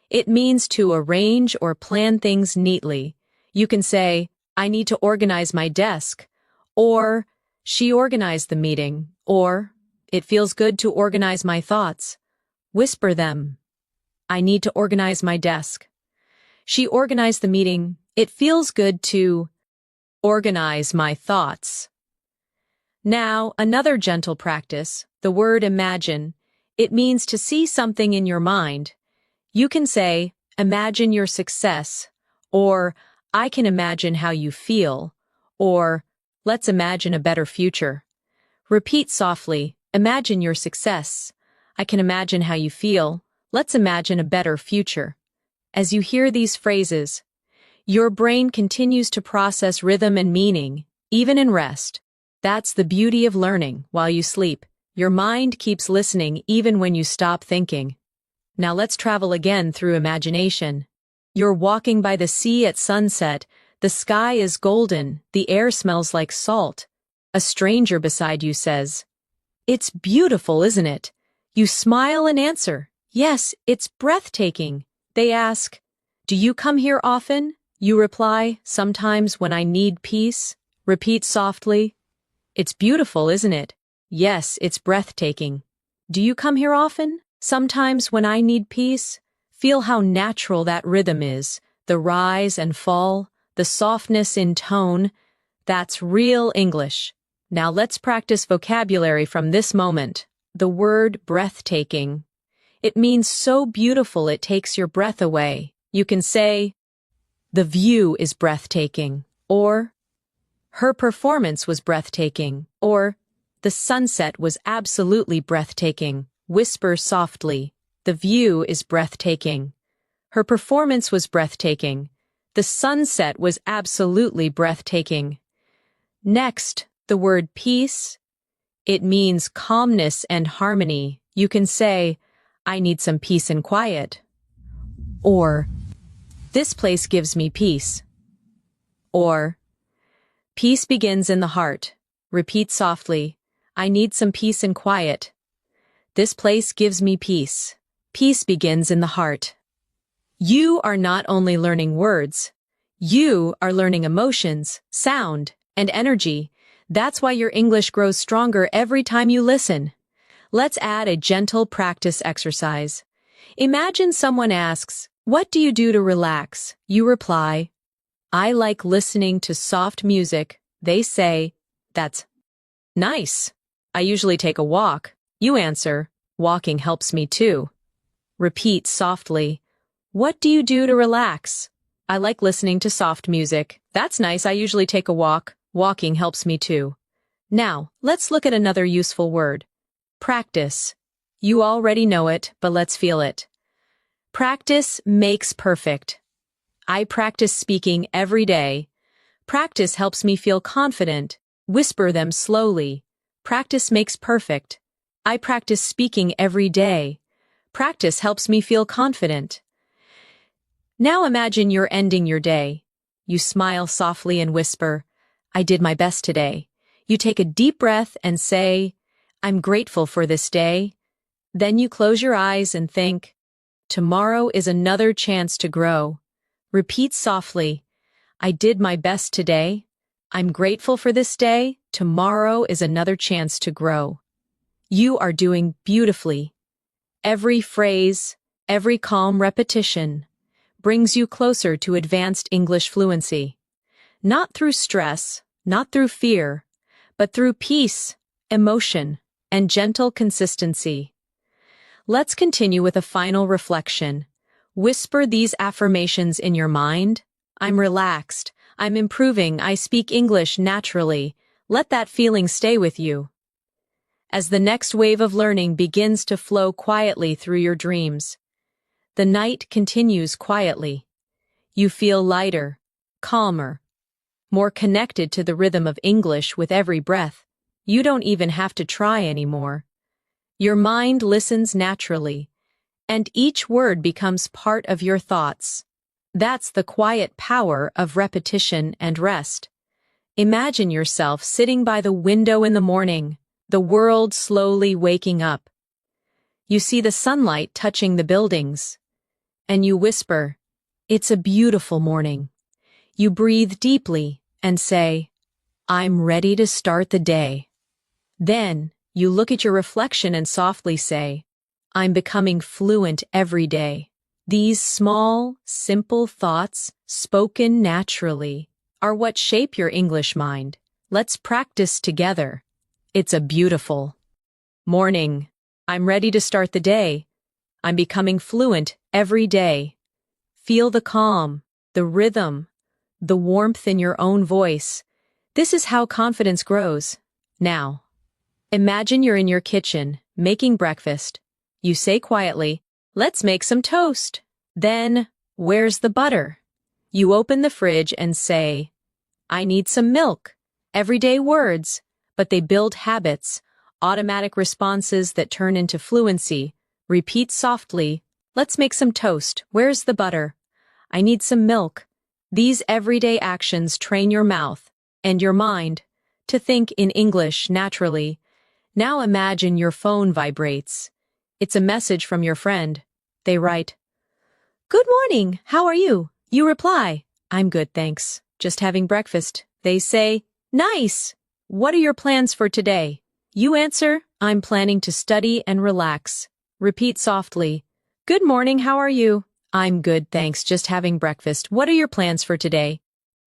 It means to arrange or plan things neatly. You can say, "I need to organize my desk," or "She organized the meeting," or "It feels good to organize my thoughts." Whisper them. "I need to organize my desk." "She organized the meeting." "It feels good to organize my thoughts." Now, another gentle practice, the word imagine. It means to see something in your mind. You can say, "Imagine your success," or "I can imagine how you feel," or "Let's imagine a better future." Repeat softly, "Imagine your success." "I can imagine how you feel." "Let's imagine a better future." As you hear these phrases, your brain continues to process rhythm and meaning, even in rest. That's the beauty of learning while you sleep. Your mind keeps listening even when you stop thinking. Now let's travel again through imagination. You're walking by the sea at sunset. The sky is golden. The air smells like salt. A stranger beside you says, "It's beautiful, isn't it?" You smile and answer, "Yes, it's breathtaking." They ask, "Do you come here often?" You reply, "Sometimes when I need peace." Repeat softly, It's beautiful, isn't it? Yes, it's breathtaking. Do you come here often? Sometimes when I need peace, feel how natural that rhythm is, the rise and fall, the softness in tone. That's real English. Now let's practice vocabulary from this moment. The word breathtaking. It means so beautiful it takes your breath away. You can say, the view is breathtaking, or her performance was breathtaking, or the sunset was absolutely breathtaking. Whisper softly, the view is breathtaking. Her performance was breathtaking. The sunset was absolutely breathtaking. Next, the word peace. It means calmness and harmony. You can say, I need some peace and quiet. Or, this place gives me peace. Or, peace begins in the heart. Repeat softly, I need some peace and quiet. This place gives me peace. Peace begins in the heart. You are not only learning words, you are learning emotions, sound, and energy. That's why your English grows stronger every time you listen. Let's add a gentle practice exercise. Imagine someone asks, what do you do to relax? You reply, I like listening to soft music. They say, that's nice. I usually take a walk. You answer, walking helps me too. Repeat softly, what do you do to relax? I like listening to soft music. That's nice. I usually take a walk. Walking helps me too. Now, let's look at another useful word. Practice. You already know it, but let's feel it. Practice makes perfect. I practice speaking every day. Practice helps me feel confident. Whisper them slowly. Practice makes perfect. I practice speaking every day. Practice helps me feel confident. Now imagine you're ending your day. You smile softly and whisper, I did my best today. You take a deep breath and say, I'm grateful for this day. Then you close your eyes and think, tomorrow is another chance to grow. Repeat softly, I did my best today. I'm grateful for this day. Tomorrow is another chance to grow. You are doing beautifully. Every phrase, every calm repetition brings you closer to advanced English fluency. Not through stress, not through fear, but through peace, emotion, and gentle consistency. Let's continue with a final reflection. Whisper these affirmations in your mind. I'm relaxed. I'm improving. I speak English naturally. Let that feeling stay with you. As the next wave of learning begins to flow quietly through your dreams, the night continues quietly. You feel lighter, calmer, more connected to the rhythm of English with every breath. You don't even have to try anymore. Your mind listens naturally, and each word becomes part of your thoughts. That's the quiet power of repetition and rest. Imagine yourself sitting by the window in the morning, the world slowly waking up. You see the sunlight touching the buildings, and you whisper, it's a beautiful morning. You breathe deeply and say, I'm ready to start the day. Then, you look at your reflection and softly say, I'm becoming fluent every day. These small, simple thoughts, spoken naturally, are what shape your English mind. Let's practice together. It's a beautiful morning. I'm ready to start the day. I'm becoming fluent every day. Feel the calm, the rhythm, the warmth in your own voice. This is how confidence grows. Now, imagine you're in your kitchen, making breakfast. You say quietly, let's make some toast. Then, where's the butter? You open the fridge and say, I need some milk. Everyday words, but they build habits, automatic responses that turn into fluency. Repeat softly, let's make some toast. Where's the butter? I need some milk. These everyday actions train your mouth and your mind to think in English naturally. Now imagine your phone vibrates. It's a message from your friend. They write, Good morning, how are you? You reply, I'm good, thanks. Just having breakfast. They say, Nice. What are your plans for today? You answer, I'm planning to study and relax. Repeat softly. Good morning, how are you? I'm good, thanks, just having breakfast. What are your plans for today?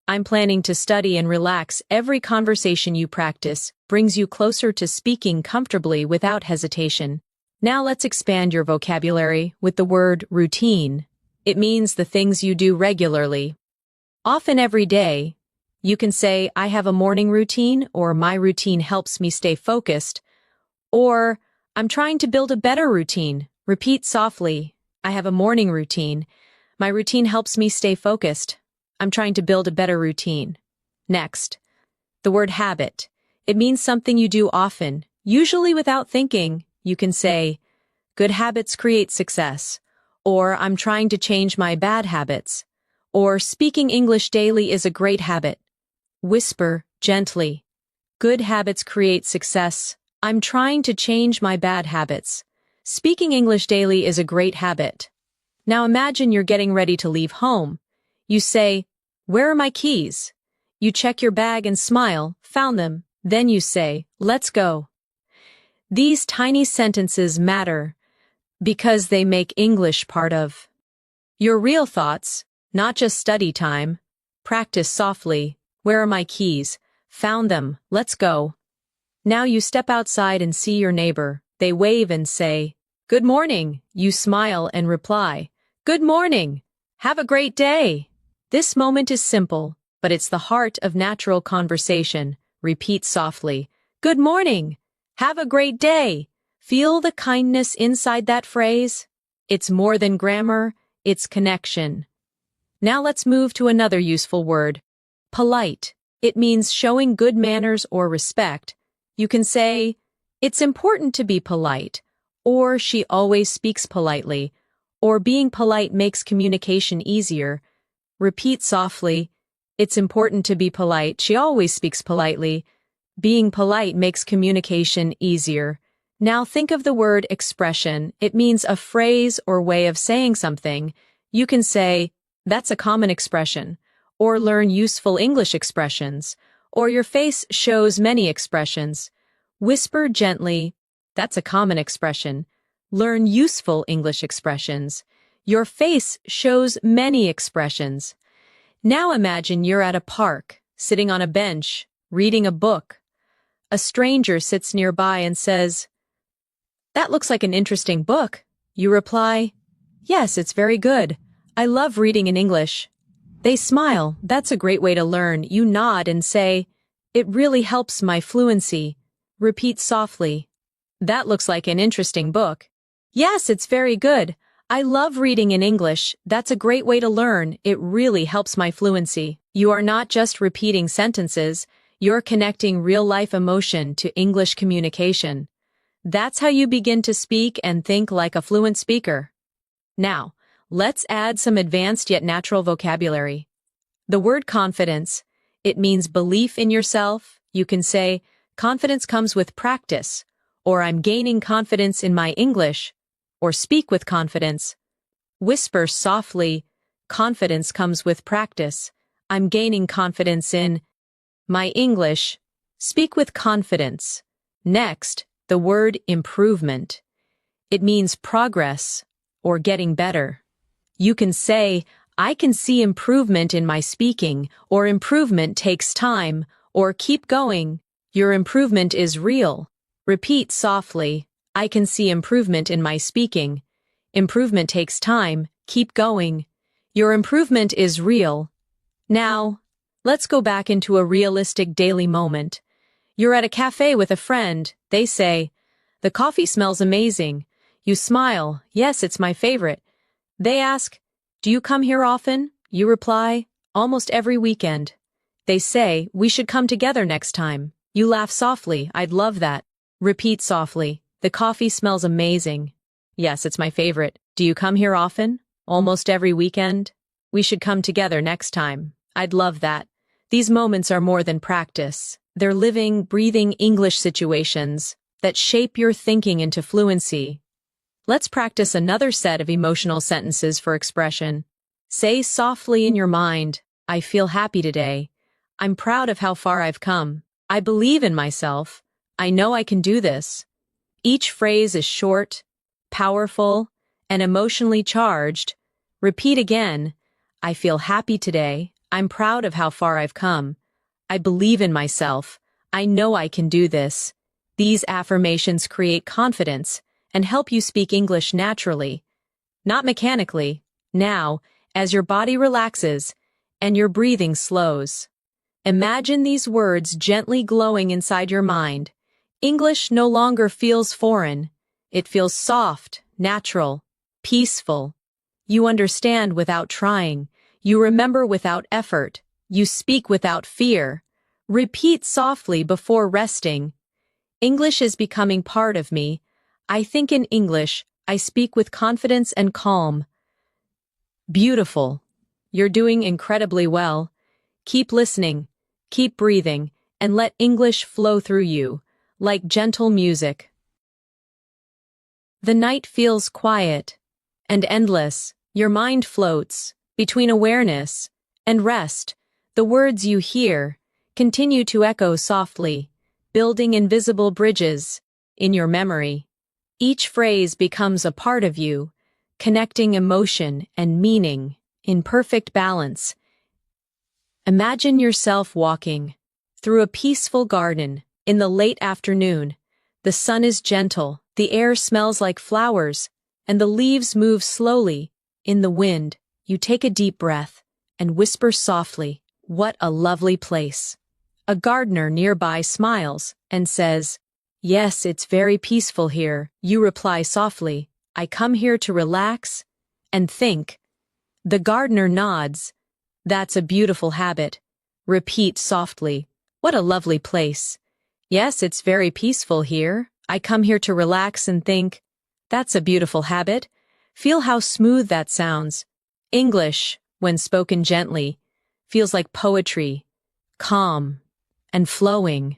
I'm planning to study and relax. Every conversation you practice brings you closer to speaking comfortably without hesitation. Now let's expand your vocabulary with the word routine. It means the things you do regularly. Often every day, you can say, I have a morning routine, or my routine helps me stay focused, or I'm trying to build a better routine. Repeat softly. I have a morning routine. My routine helps me stay focused. I'm trying to build a better routine. Next, the word habit. It means something you do often, usually without thinking. You can say, good habits create success, or I'm trying to change my bad habits, or speaking English daily is a great habit. Whisper gently. Good habits create success. I'm trying to change my bad habits. Speaking English daily is a great habit. Now imagine you're getting ready to leave home. You say, where are my keys? You check your bag and smile, found them. Then you say, let's go. These tiny sentences matter because they make English part of your real thoughts, not just study time. Practice softly. Where are my keys? Found them. Let's go. Now you step outside and see your neighbor. They wave and say, good morning. You smile and reply, good morning. Have a great day. This moment is simple, but it's the heart of natural conversation. Repeat softly. Good morning. Have a great day. Feel the kindness inside that phrase. It's more than grammar, it's connection. Now let's move to another useful word. Polite. It means showing good manners or respect. You can say, it's important to be polite, or she always speaks politely, or being polite makes communication easier. Repeat softly. It's important to be polite. She always speaks politely. Being polite makes communication easier. Now think of the word expression. It means a phrase or way of saying something. You can say, that's a common expression, or learn useful English expressions, or your face shows many expressions. Whisper gently, that's a common expression. Learn useful English expressions. Your face shows many expressions. Now imagine you're at a park, sitting on a bench, reading a book. A stranger sits nearby and says, that looks like an interesting book. You reply, yes, it's very good. I love reading in English. They smile. That's a great way to learn. You nod and say, it really helps my fluency. Repeat softly. That looks like an interesting book. Yes, it's very good. I love reading in English. That's a great way to learn. It really helps my fluency. You are not just repeating sentences. You're connecting real-life emotion to English communication. That's how you begin to speak and think like a fluent speaker. Now, let's add some advanced yet natural vocabulary. The word confidence. It means belief in yourself. You can say, confidence comes with practice, or I'm gaining confidence in my English, or speak with confidence. Whisper softly, confidence comes with practice. I'm gaining confidence in my English. Speak with confidence. Next, the word improvement. It means progress or getting better. You can say, I can see improvement in my speaking, or improvement takes time, or keep going. Your improvement is real. Repeat softly, I can see improvement in my speaking. Improvement takes time, keep going. Your improvement is real. Now, let's go back into a realistic daily moment. You're at a cafe with a friend. They say, the coffee smells amazing. You smile, yes, it's my favorite. They ask, do you come here often? You reply, almost every weekend. They say, we should come together next time. You laugh softly, I'd love that. Repeat softly, the coffee smells amazing. Yes, it's my favorite. Do you come here often? Almost every weekend? We should come together next time. I'd love that. These moments are more than practice. They're living, breathing English situations that shape your thinking into fluency. Let's practice another set of emotional sentences for expression. Say softly in your mind, I feel happy today. I'm proud of how far I've come. I believe in myself. I know I can do this. Each phrase is short, powerful, and emotionally charged. Repeat again. I feel happy today. I'm proud of how far I've come. I believe in myself. I know I can do this. These affirmations create confidence and help you speak English naturally, not mechanically. Now, as your body relaxes and your breathing slows, imagine these words gently glowing inside your mind. English no longer feels foreign. It feels soft, natural, peaceful. You understand without trying. You remember without effort. You speak without fear. Repeat softly before resting. English is becoming part of me. I think in English. I speak with confidence and calm. Beautiful. You're doing incredibly well. Keep listening, keep breathing, and let English flow through you, like gentle music. The night feels quiet and endless. Your mind floats between awareness and rest. The words you hear continue to echo softly, building invisible bridges in your memory. Each phrase becomes a part of you, connecting emotion and meaning in perfect balance. Imagine yourself walking through a peaceful garden in the late afternoon. The sun is gentle, the air smells like flowers, and the leaves move slowly in the wind. You take a deep breath and whisper softly, "What a lovely place." A gardener nearby smiles and says, "Yes, it's very peaceful here." You reply softly, "I come here to relax and think." The gardener nods. "That's a beautiful habit." Repeat softly, "What a lovely place." "Yes, it's very peaceful here. I come here to relax and think." That's a beautiful habit. Feel how smooth that sounds. English, when spoken gently, feels like poetry, calm and flowing.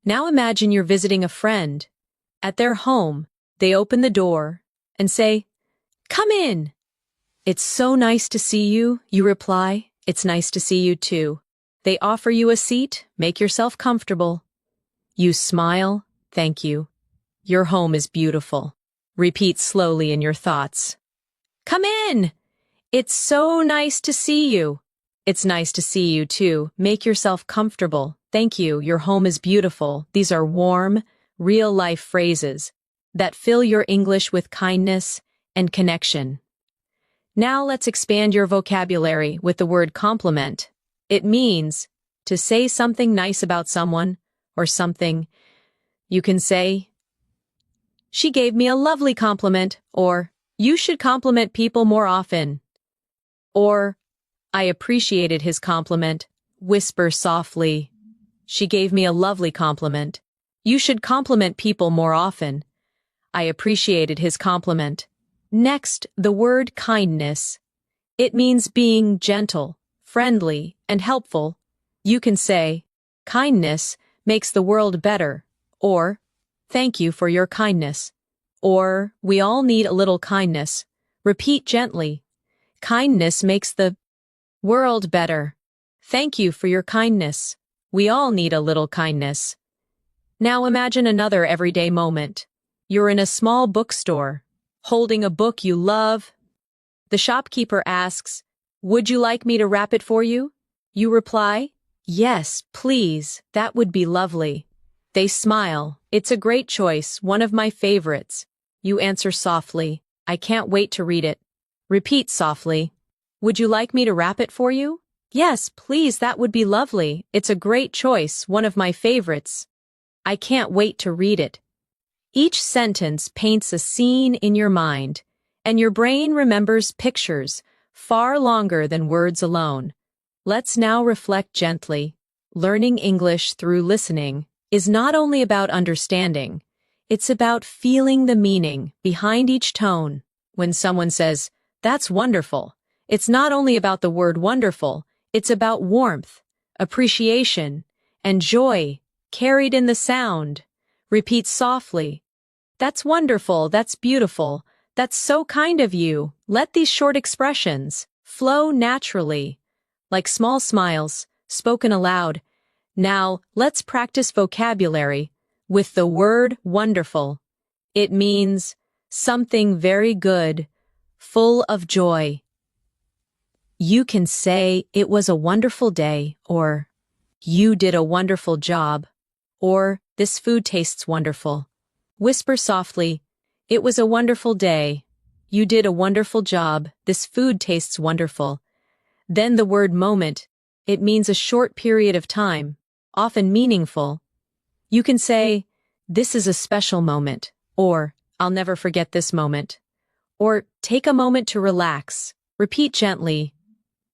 Now imagine you're visiting a friend. At their home, they open the door and say, "Come in." "It's so nice to see you," you reply. "It's nice to see you too." They offer you a seat. "Make yourself comfortable." You smile. "Thank you. Your home is beautiful." Repeat slowly in your thoughts. "Come in." "It's so nice to see you." "It's nice to see you too." Make yourself comfortable. "Thank you. Your home is beautiful." These are warm, real-life phrases that fill your English with kindness and connection. Now let's expand your vocabulary with the word compliment. It means to say something nice about someone or something. You can say, "She gave me a lovely compliment," or "You should compliment people more often," or "I appreciated his compliment." Whisper softly, "She gave me a lovely compliment." You should compliment people more often. I appreciated his compliment. Next, the word kindness. It means being gentle, friendly, and helpful. You can say, "Kindness makes the world better," or "Thank you for your kindness," or "We all need a little kindness." Repeat gently, "Kindness makes the world better." Thank you for your kindness. We all need a little kindness. Now imagine another everyday moment. You're in a small bookstore, holding a book you love. The shopkeeper asks, "Would you like me to wrap it for you?" You reply, "Yes, please, that would be lovely." They smile. "It's a great choice, one of my favorites." You answer softly, "I can't wait to read it." Repeat softly, "Would you like me to wrap it for you?" "Yes, please, that would be lovely. It's a great choice, one of my favorites. I can't wait to read it." Each sentence paints a scene in your mind, and your brain remembers pictures far longer than words alone. Let's now reflect gently. Learning English through listening is not only about understanding, it's about feeling the meaning behind each tone. When someone says, "That's wonderful," it's not only about the word wonderful, it's about warmth, appreciation, and joy carried in the sound. Repeat softly, "That's wonderful, that's beautiful, that's so kind of you." Let these short expressions flow naturally, like small smiles, spoken aloud. Now, let's practice vocabulary with the word wonderful. It means something very good, full of joy. You can say it was a wonderful day, or you did a wonderful job, or this food tastes wonderful. Whisper softly, it was a wonderful day. You did a wonderful job. This food tastes wonderful. Then the word moment. It means a short period of time, often meaningful. You can say, this is a special moment, or I'll never forget this moment. Or take a moment to relax. Repeat gently,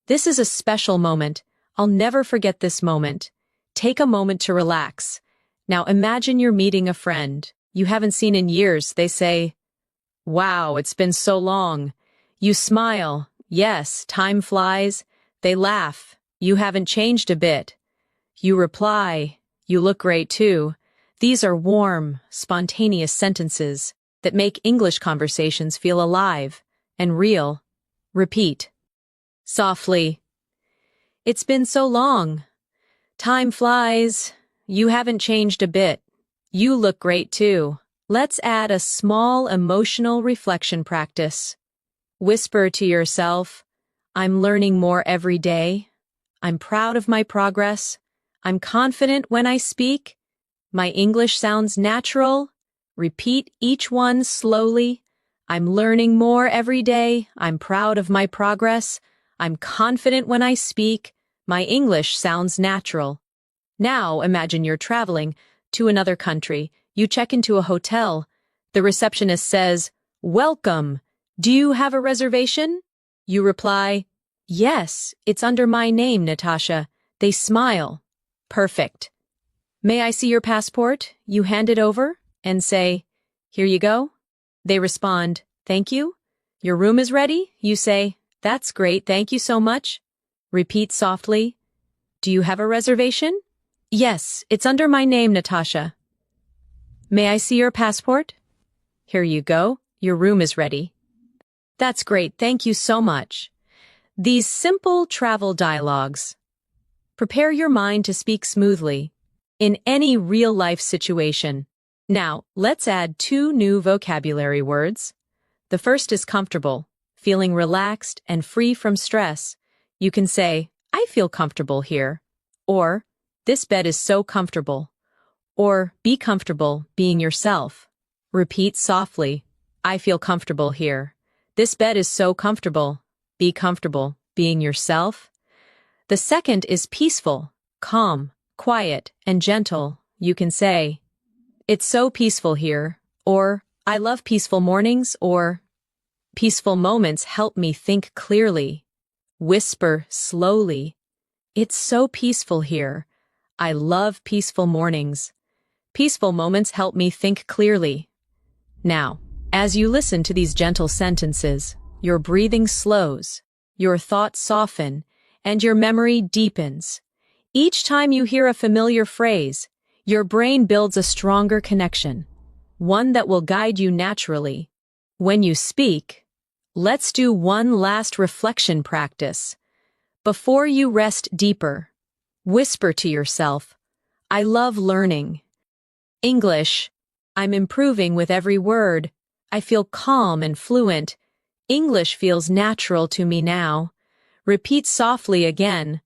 this is a special moment. I'll never forget this moment. Take a moment to relax. Now imagine you're meeting a friend you haven't seen in years. They say, wow, it's been so long. You smile. Yes, time flies. They laugh. You haven't changed a bit. You reply, you look great too. These are warm, spontaneous sentences that make English conversations feel alive and real. Repeat. Softly. It's been so long. Time flies. You haven't changed a bit. You look great too. Let's add a small emotional reflection practice. Whisper to yourself, I'm learning more every day. I'm proud of my progress. I'm confident when I speak. My English sounds natural. Repeat each one slowly. I'm learning more every day. I'm proud of my progress. I'm confident when I speak. My English sounds natural. Now imagine you're traveling to another country. You check into a hotel. The receptionist says, welcome. Do you have a reservation? You reply, yes, it's under my name, Natasha. They smile. Perfect. May I see your passport? You hand it over and say, here you go. They respond, thank you. Your room is ready? You say, that's great, thank you so much. Repeat softly, do you have a reservation? Yes, it's under my name, Natasha. May I see your passport? Here you go, your room is ready. That's great, thank you so much. These simple travel dialogues prepare your mind to speak smoothly in any real-life situation. Now, let's add 2 new vocabulary words. The first is comfortable, feeling relaxed and free from stress. You can say, I feel comfortable here, or this bed is so comfortable, or be comfortable being yourself. Repeat softly, I feel comfortable here. This bed is so comfortable. Be comfortable being yourself. The second is peaceful, calm, quiet, and gentle. You can say, it's so peaceful here, or I love peaceful mornings, or peaceful moments help me think clearly. Whisper slowly, it's so peaceful here. I love peaceful mornings. Peaceful moments help me think clearly. Now, as you listen to these gentle sentences, your breathing slows, your thoughts soften, and your memory deepens. Each time you hear a familiar phrase, your brain builds a stronger connection, one that will guide you naturally. When you speak, let's do one last reflection practice. Before you rest deeper, whisper to yourself, I love learning English. I'm improving with every word. I feel calm and fluent. English feels natural to me now. Repeat softly again.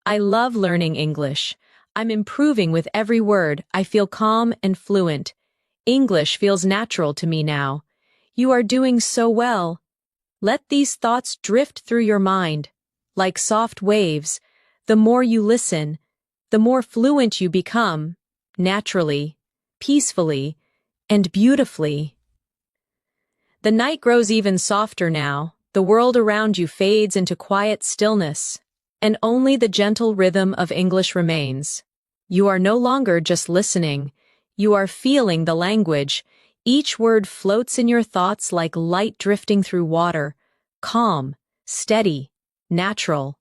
I love learning English. I'm improving with every word. I feel calm and fluent. English feels natural to me now. You are doing so well. Let these thoughts drift through your mind. Like soft waves, the more you listen, the more fluent you become, naturally, peacefully, and beautifully. The night grows even softer now. The world around you fades into quiet stillness, and only the gentle rhythm of English remains. You are no longer just listening. You are feeling the language. Each word floats in your thoughts like light drifting through water, calm, steady, natural.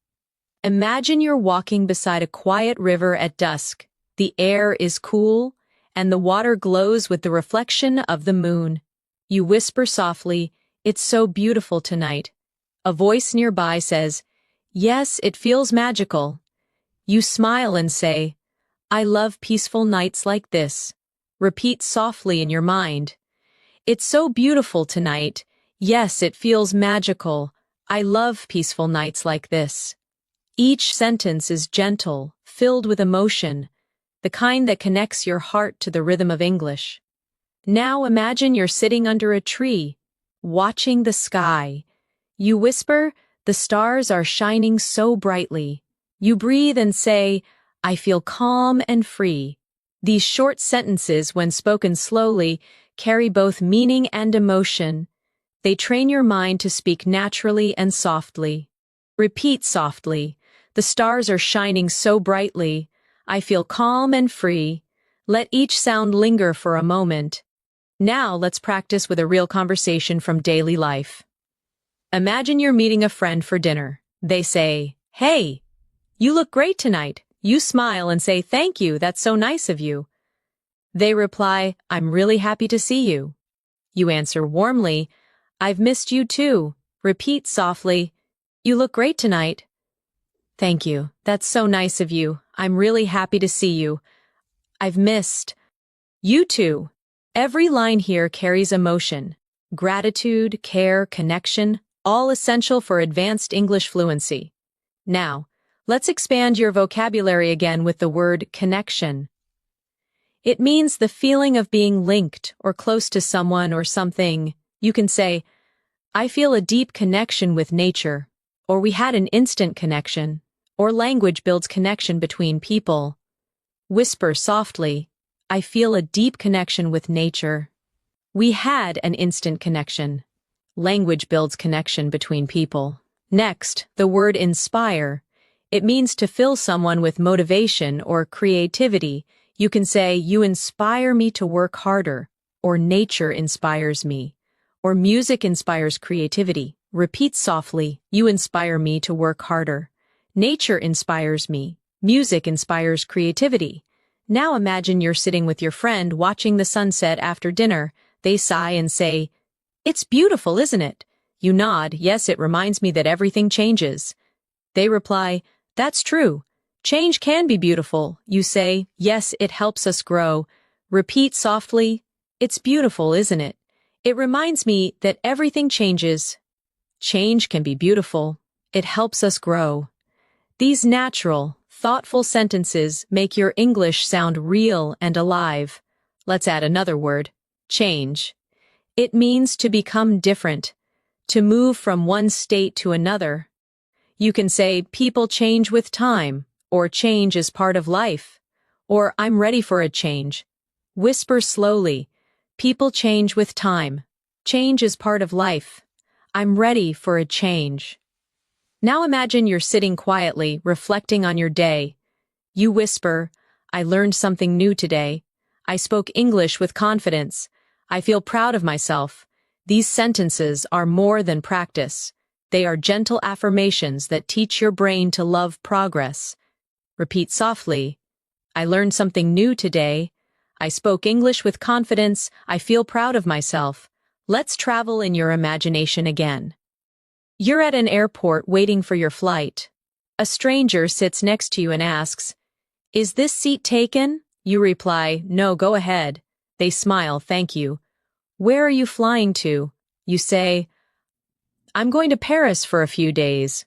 Imagine you're walking beside a quiet river at dusk. The air is cool, and the water glows with the reflection of the moon. You whisper softly, it's so beautiful tonight. A voice nearby says, yes, it feels magical. You smile and say, I love peaceful nights like this. Repeat softly in your mind. It's so beautiful tonight. Yes, it feels magical. I love peaceful nights like this. Each sentence is gentle, filled with emotion, the kind that connects your heart to the rhythm of English. Now imagine you're sitting under a tree, watching the sky. You whisper, "The stars are shining so brightly." You breathe and say, "I feel calm and free." These short sentences, when spoken slowly, carry both meaning and emotion. They train your mind to speak naturally and softly. Repeat softly. The stars are shining so brightly. I feel calm and free. Let each sound linger for a moment. Now let's practice with a real conversation from daily life. Imagine you're meeting a friend for dinner. They say, "Hey, you look great tonight." You smile and say, "Thank you, that's so nice of you." They reply, "I'm really happy to see you." You answer warmly, "I've missed you too." Repeat softly, "You look great tonight." "Thank you, that's so nice of you. I'm really happy to see you. I've missed you too." Every line here carries emotion, gratitude, care, connection, all essential for advanced English fluency. Now, let's expand your vocabulary again with the word connection. It means the feeling of being linked or close to someone or something. You can say, "I feel a deep connection with nature," or "We had an instant connection," or language builds connection between people. Whisper softly, "I feel a deep connection with nature." We had an instant connection. Language builds connection between people. Next, the word inspire. It means to fill someone with motivation or creativity. You can say, "You inspire me to work harder," or "Nature inspires me," or "Music inspires creativity." Repeat softly, "You inspire me to work harder." Nature inspires me. Music inspires creativity. Now imagine you're sitting with your friend watching the sunset after dinner. They sigh and say, "It's beautiful, isn't it?" You nod, "Yes, it reminds me that everything changes." They reply, "That's true. Change can be beautiful." You say, "Yes, it helps us grow." Repeat softly, "It's beautiful, isn't it? It reminds me that everything changes. Change can be beautiful. It helps us grow." These natural, thoughtful sentences make your English sound real and alive. Let's add another word, change. It means to become different, to move from one state to another. You can say, "People change with time," or "Change is part of life," or "I'm ready for a change." Whisper slowly, "People change with time. Change is part of life. I'm ready for a change." Now imagine you're sitting quietly, reflecting on your day. You whisper, "I learned something new today. I spoke English with confidence. I feel proud of myself." These sentences are more than practice. They are gentle affirmations that teach your brain to love progress. Repeat softly, "I learned something new today. I spoke English with confidence. I feel proud of myself." Let's travel in your imagination again. You're at an airport waiting for your flight. A stranger sits next to you and asks, "Is this seat taken?" You reply, "No, go ahead." They smile, "Thank you." "Where are you flying to?" You say, "I'm going to Paris for a few days."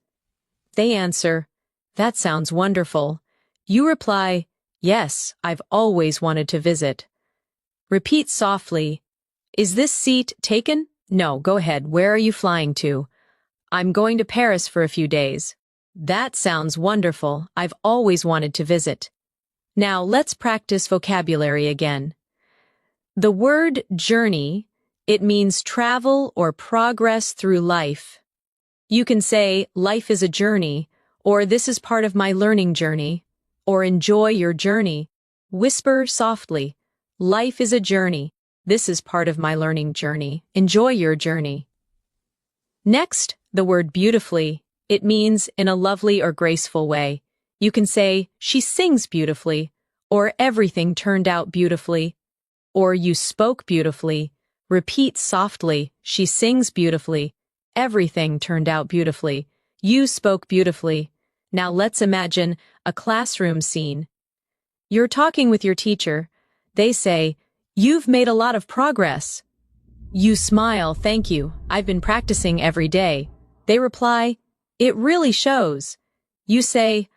They answer, "That sounds wonderful." You reply, "Yes, I've always wanted to visit." Repeat softly, "Is this seat taken?" "No, go ahead. Where are you flying to?" "I'm going to Paris for a few days." "That sounds wonderful. I've always wanted to visit." Now let's practice vocabulary again. The word journey, it means travel or progress through life. You can say, "Life is a journey," or "This is part of my learning journey," or "Enjoy your journey." Whisper softly, "Life is a journey. This is part of my learning journey. Enjoy your journey." Next, the word beautifully. It means in a lovely or graceful way. You can say, "She sings beautifully," or "Everything turned out beautifully," or "You spoke beautifully." Repeat softly, "She sings beautifully." Everything turned out beautifully. You spoke beautifully. Now let's imagine a classroom scene. You're talking with your teacher. They say, "You've made a lot of progress." You smile, "Thank you, I've been practicing every day." They reply, "It really shows." You say,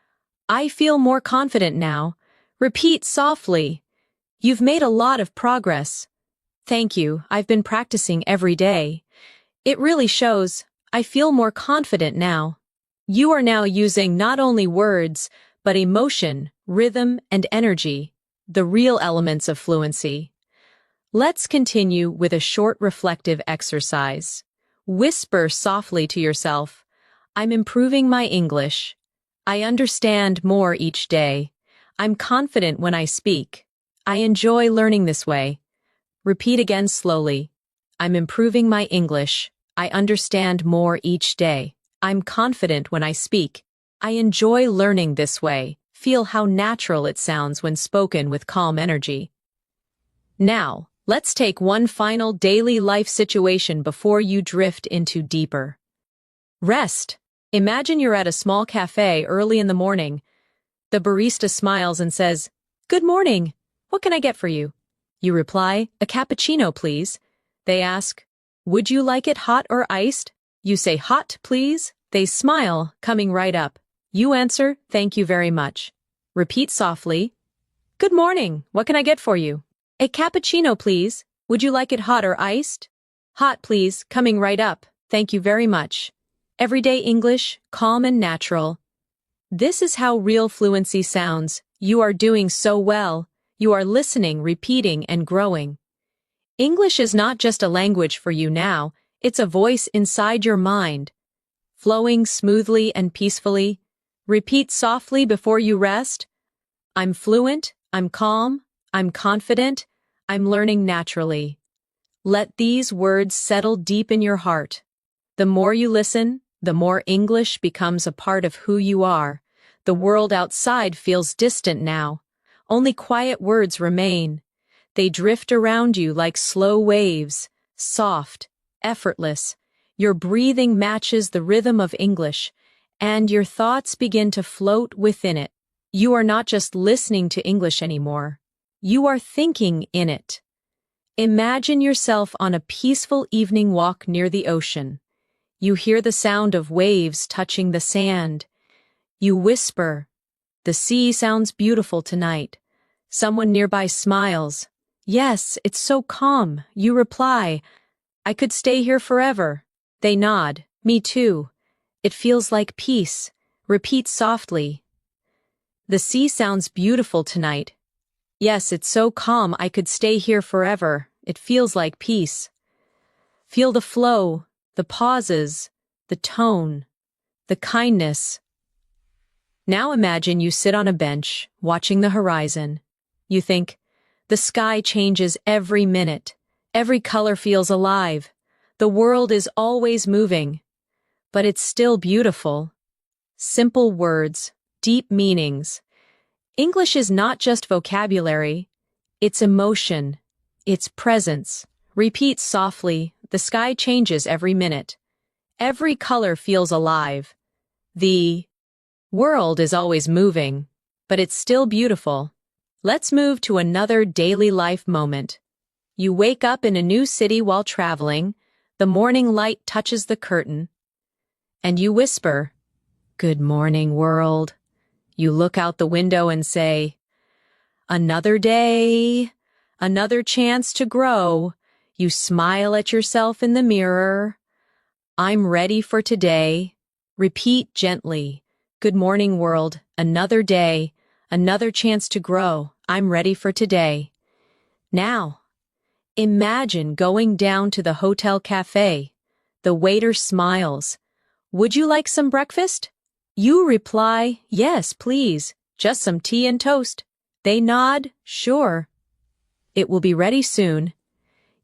"I feel more confident now." Repeat softly, "You've made a lot of progress." "Thank you, I've been practicing every day." "It really shows. I feel more confident now." You are now using not only words, but emotion, rhythm, and energy, the real elements of fluency. Let's continue with a short reflective exercise. Whisper softly to yourself, "I'm improving my English. I understand more each day. I'm confident when I speak. I enjoy learning this way." Repeat again slowly. "I'm improving my English. I understand more each day. I'm confident when I speak. I enjoy learning this way." Feel how natural it sounds when spoken with calm energy. Now, let's take one final daily life situation before you drift into deeper rest. Imagine you're at a small cafe early in the morning. The barista smiles and says, "Good morning. What can I get for you?" You reply, "A cappuccino, please." They ask, "Would you like it hot or iced?" You say, "Hot, please." They smile, coming right up. You answer, "Thank you very much." Repeat softly, "Good morning. What can I get for you?" "A cappuccino, please. Would you like it hot or iced?" "Hot, please," coming right up. "Thank you very much." Everyday English, calm and natural. This is how real fluency sounds. You are doing so well. You are listening, repeating, and growing. English is not just a language for you now, it's a voice inside your mind. Flowing smoothly and peacefully. Repeat softly before you rest. I'm fluent, I'm calm, I'm confident, I'm learning naturally. Let these words settle deep in your heart. The more you listen, the more English becomes a part of who you are. The world outside feels distant now. Only quiet words remain. They drift around you like slow waves, soft, effortless. Your breathing matches the rhythm of English, and your thoughts begin to float within it. You are not just listening to English anymore. You are thinking in it. Imagine yourself on a peaceful evening walk near the ocean. You hear the sound of waves touching the sand. You whisper, "The sea sounds beautiful tonight." Someone nearby smiles. "Yes, it's so calm." You reply, "I could stay here forever." They nod, "Me too." It feels like peace. Repeat softly, "The sea sounds beautiful tonight." "Yes, it's so calm. I could stay here forever." It feels like peace. Feel the flow, the pauses, the tone, the kindness. Now imagine you sit on a bench, watching the horizon. You think, the sky changes every minute. Every color feels alive. The world is always moving. But it's still beautiful. Simple words, deep meanings. English is not just vocabulary. It's emotion. It's presence. Repeat softly, "The sky changes every minute." Every color feels alive. The world is always moving, but it's still beautiful. Let's move to another daily life moment. You wake up in a new city while traveling. The morning light touches the curtain. And you whisper, "Good morning, world." You look out the window and say, "Another day, another chance to grow." You smile at yourself in the mirror. "I'm ready for today." Repeat gently, "Good morning, world. Another day, another chance to grow. I'm ready for today." Now, imagine going down to the hotel cafe. The waiter smiles. "Would you like some breakfast?" You reply, "Yes, please. Just some tea and toast." They nod, "Sure. It will be ready soon."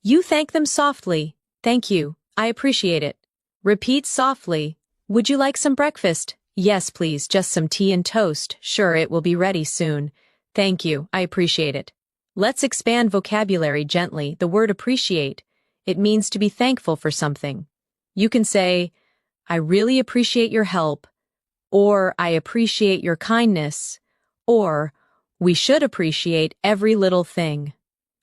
You thank them softly, "Thank you. I appreciate it." Repeat softly, "Would you like some breakfast?" "Yes, please. Just some tea and toast." "Sure, it will be ready soon." "Thank you. I appreciate it." Let's expand vocabulary gently. The word appreciate. It means to be thankful for something. You can say, "I really appreciate your help," or "I appreciate your kindness," or We should appreciate every little thing.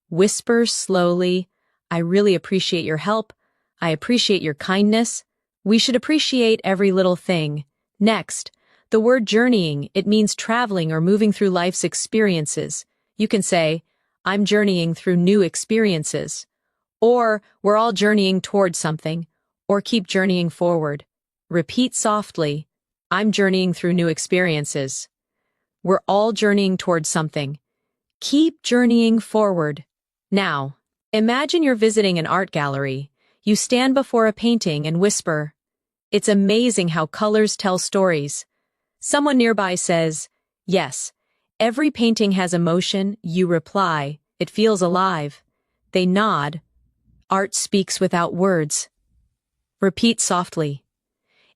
Whisper slowly, I really appreciate your help. I appreciate your kindness. We should appreciate every little thing. Next, the word journeying, it means traveling or moving through life's experiences. You can say, I'm journeying through new experiences. Or, we're all journeying towards something. Or keep journeying forward. Repeat softly, I'm journeying through new experiences. We're all journeying towards something. Keep journeying forward. Now, imagine you're visiting an art gallery. You stand before a painting and whisper, it's amazing how colors tell stories. Someone nearby says, yes, every painting has emotion. You reply, it feels alive. They nod. Art speaks without words. Repeat softly.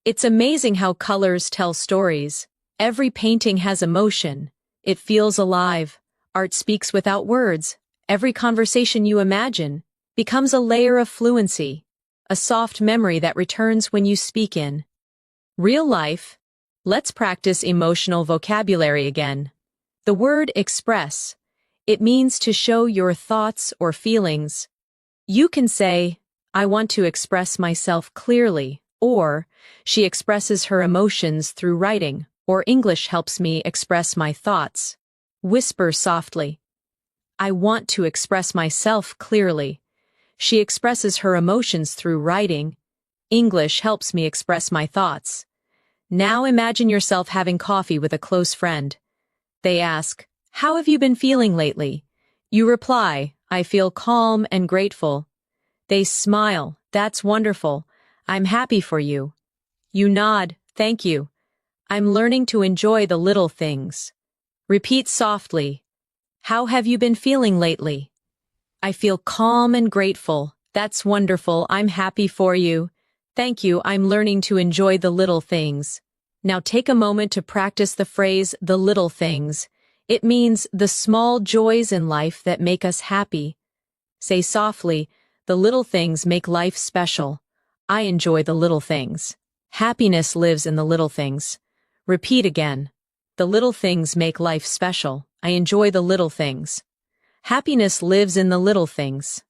It's amazing how colors tell stories. Every painting has emotion. It feels alive. Art speaks without words. Every conversation you imagine becomes a layer of fluency, a soft memory that returns when you speak in real life. Let's practice emotional vocabulary again. The word express. It means to show your thoughts or feelings. You can say, I want to express myself clearly, or she expresses her emotions through writing, or English helps me express my thoughts. Whisper softly. I want to express myself clearly. She expresses her emotions through writing. English helps me express my thoughts. Now imagine yourself having coffee with a close friend. They ask, how have you been feeling lately? You reply, I feel calm and grateful. They smile, that's wonderful. I'm happy for you. You nod, thank you. I'm learning to enjoy the little things. Repeat softly. How have you been feeling lately? I feel calm and grateful. That's wonderful. I'm happy for you. Thank you. I'm learning to enjoy the little things. Now take a moment to practice the phrase, the little things. It means the small joys in life that make us happy. Say softly, the little things make life special. I enjoy the little things. Happiness lives in the little things. Repeat again. The little things make life special. I enjoy the little things. Happiness lives in the little things.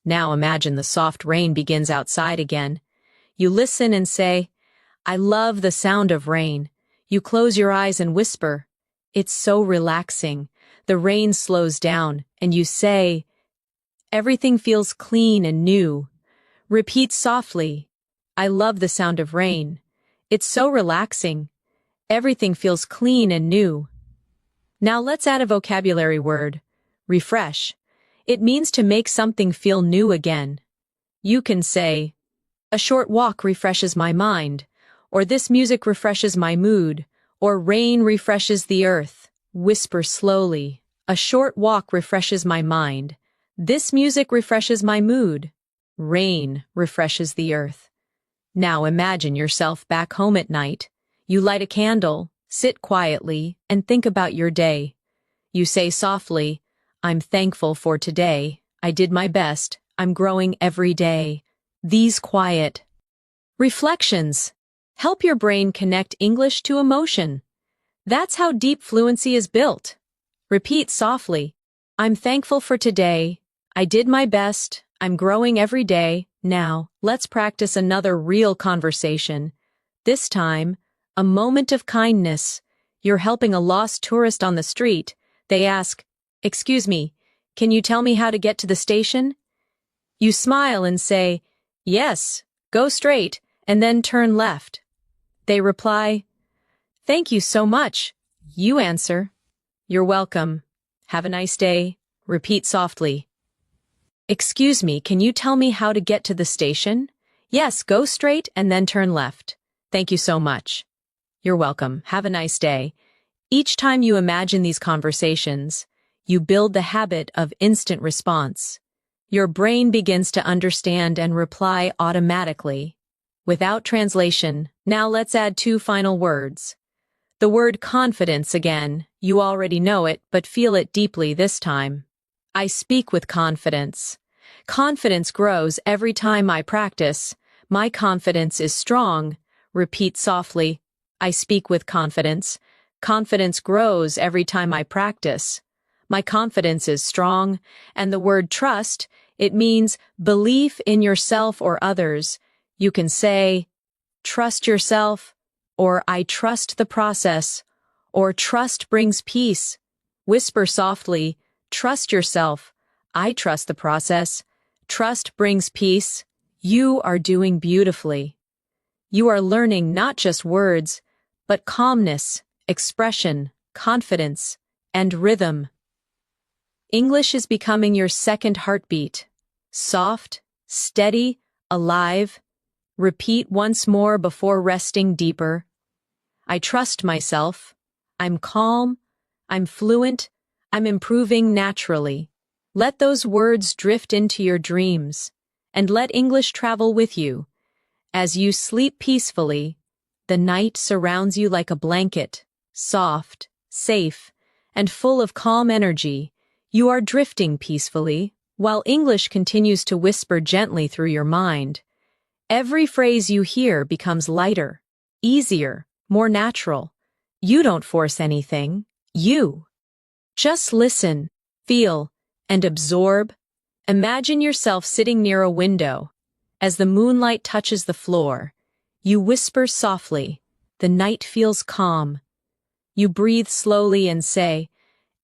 Now imagine the soft rain begins outside again. You listen and say, I love the sound of rain. You close your eyes and whisper, it's so relaxing. The rain slows down, and you say, everything feels clean and new. Repeat softly, I love the sound of rain. It's so relaxing. Everything feels clean and new. Now let's add a vocabulary word. Refresh. It means to make something feel new again. You can say, a short walk refreshes my mind, or this music refreshes my mood, or rain refreshes the earth. Whisper slowly, a short walk refreshes my mind. This music refreshes my mood. Rain refreshes the earth. Now imagine yourself back home at night. You light a candle, sit quietly, and think about your day. You say softly, I'm thankful for today. I did my best. I'm growing every day. These quiet reflections help your brain connect English to emotion. That's how deep fluency is built. Repeat softly. I'm thankful for today. I did my best. I'm growing every day. Now, let's practice another real conversation. This time, a moment of kindness. You're helping a lost tourist on the street. They ask, excuse me, can you tell me how to get to the station? You smile and say, yes, go straight, and then turn left. They reply, thank you so much. You answer, you're welcome. Have a nice day. Repeat softly. Excuse me, can you tell me how to get to the station? Yes, go straight and then turn left. Thank you so much. You're welcome. Have a nice day. Each time you imagine these conversations, you build the habit of instant response. Your brain begins to understand and reply automatically, without translation. Now let's add two final words. The word confidence again. You already know it, but feel it deeply this time. I speak with confidence. Confidence grows every time I practice. My confidence is strong. Repeat softly. I speak with confidence. Confidence grows every time I practice. My confidence is strong, and the word trust, it means belief in yourself or others. You can say, trust yourself, or I trust the process, or trust brings peace. Whisper softly, trust yourself. I trust the process. Trust brings peace. You are doing beautifully. You are learning not just words, but calmness, expression, confidence, and rhythm. English is becoming your second heartbeat. Soft, steady, alive. Repeat once more before resting deeper. I trust myself. I'm calm. I'm fluent. I'm improving naturally. Let those words drift into your dreams, and let English travel with you. As you sleep peacefully, the night surrounds you like a blanket, soft, safe, and full of calm energy. You are drifting peacefully, while English continues to whisper gently through your mind. Every phrase you hear becomes lighter, easier, more natural. You don't force anything. You just listen, feel, and absorb. Imagine yourself sitting near a window. As the moonlight touches the floor, you whisper softly. The night feels calm. You breathe slowly and say,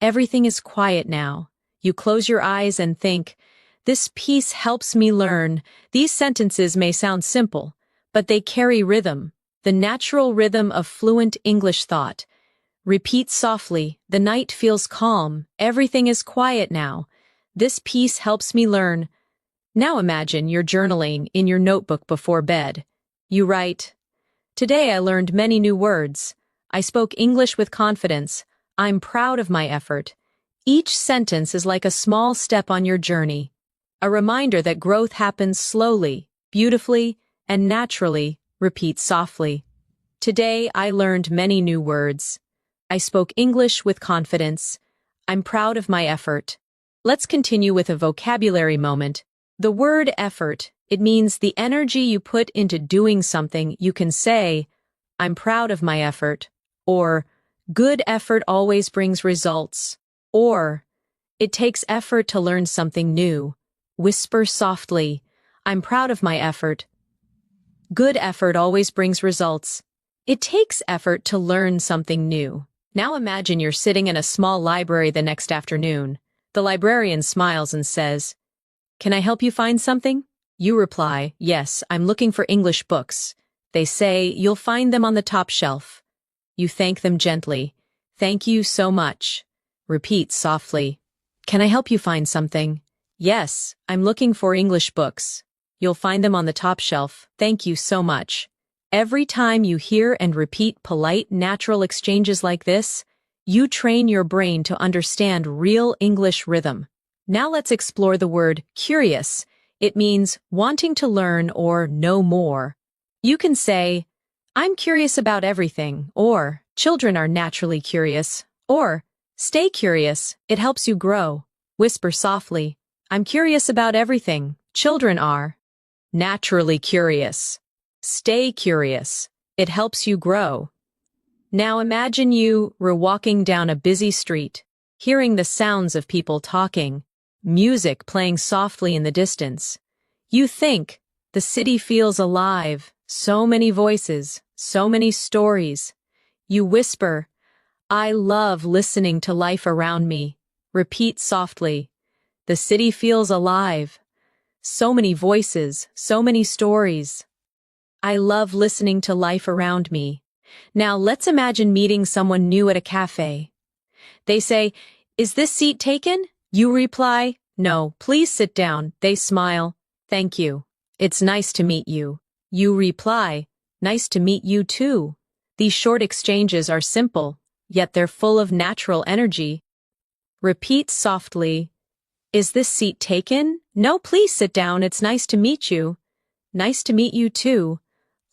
everything is quiet now. You close your eyes and think, this peace helps me learn. These sentences may sound simple, but they carry rhythm, the natural rhythm of fluent English thought. Repeat softly, the night feels calm. Everything is quiet now. This peace helps me learn. Now imagine you're journaling in your notebook before bed. You write, today I learned many new words. I spoke English with confidence. I'm proud of my effort. Each sentence is like a small step on your journey, a reminder that growth happens slowly, beautifully, and naturally. Repeat softly. Today I learned many new words. I spoke English with confidence. I'm proud of my effort. Let's continue with a vocabulary moment. The word effort, it means the energy you put into doing something. You can say, I'm proud of my effort, or good effort always brings results, or it takes effort to learn something new. Whisper softly, I'm proud of my effort. Good effort always brings results. It takes effort to learn something new. Now imagine you're sitting in a small library the next afternoon. The librarian smiles and says, can I help you find something? You reply, yes, I'm looking for English books. They say, you'll find them on the top shelf. You thank them gently. Thank you so much. Repeat softly. Can I help you find something? Yes, I'm looking for English books. You'll find them on the top shelf. Thank you so much. Every time you hear and repeat polite, natural exchanges like this, you train your brain to understand real English rhythm. Now let's explore the word curious. It means wanting to learn or know more. You can say, I'm curious about everything, or children are naturally curious, or stay curious, it helps you grow. Whisper softly, I'm curious about everything, children are naturally curious. Stay curious, it helps you grow. Now imagine you were walking down a busy street, hearing the sounds of people talking, music playing softly in the distance. You think, the city feels alive, so many voices, so many stories. You whisper, I love listening to life around me. Repeat softly, the city feels alive, so many voices, so many stories. I love listening to life around me. Now let's imagine meeting someone new at a cafe. They say, is this seat taken? You reply, no, please sit down. They smile, thank you. It's nice to meet you. You reply, nice to meet you too. These short exchanges are simple, yet they're full of natural energy. Repeat softly, is this seat taken? No, please sit down. It's nice to meet you. Nice to meet you too.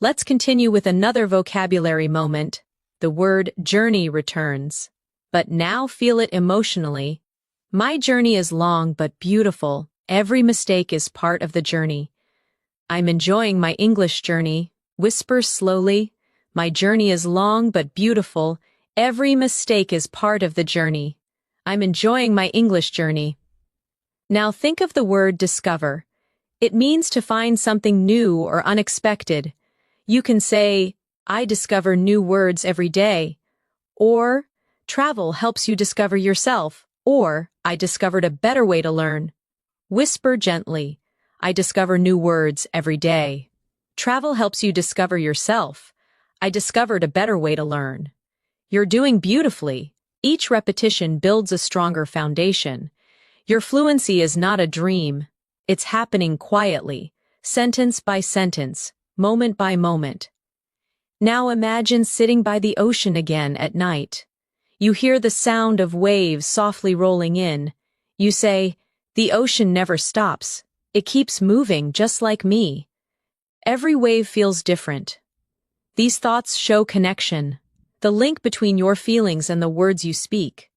Let's continue with another vocabulary moment. The word journey returns. But now feel it emotionally. My journey is long but beautiful. Every mistake is part of the journey. I'm enjoying my English journey. Whisper slowly. My journey is long but beautiful. Every mistake is part of the journey. I'm enjoying my English journey. Now think of the word discover. It means to find something new or unexpected. You can say, I discover new words every day. Or, travel helps you discover yourself. Or, I discovered a better way to learn. Whisper gently, I discover new words every day. Travel helps you discover yourself. I discovered a better way to learn. You're doing beautifully. Each repetition builds a stronger foundation. Your fluency is not a dream. It's happening quietly, sentence by sentence, moment by moment. Now imagine sitting by the ocean again at night. You hear the sound of waves softly rolling in. You say, the ocean never stops. It keeps moving just like me. Every wave feels different. These thoughts show connection, the link between your feelings and the words you speak.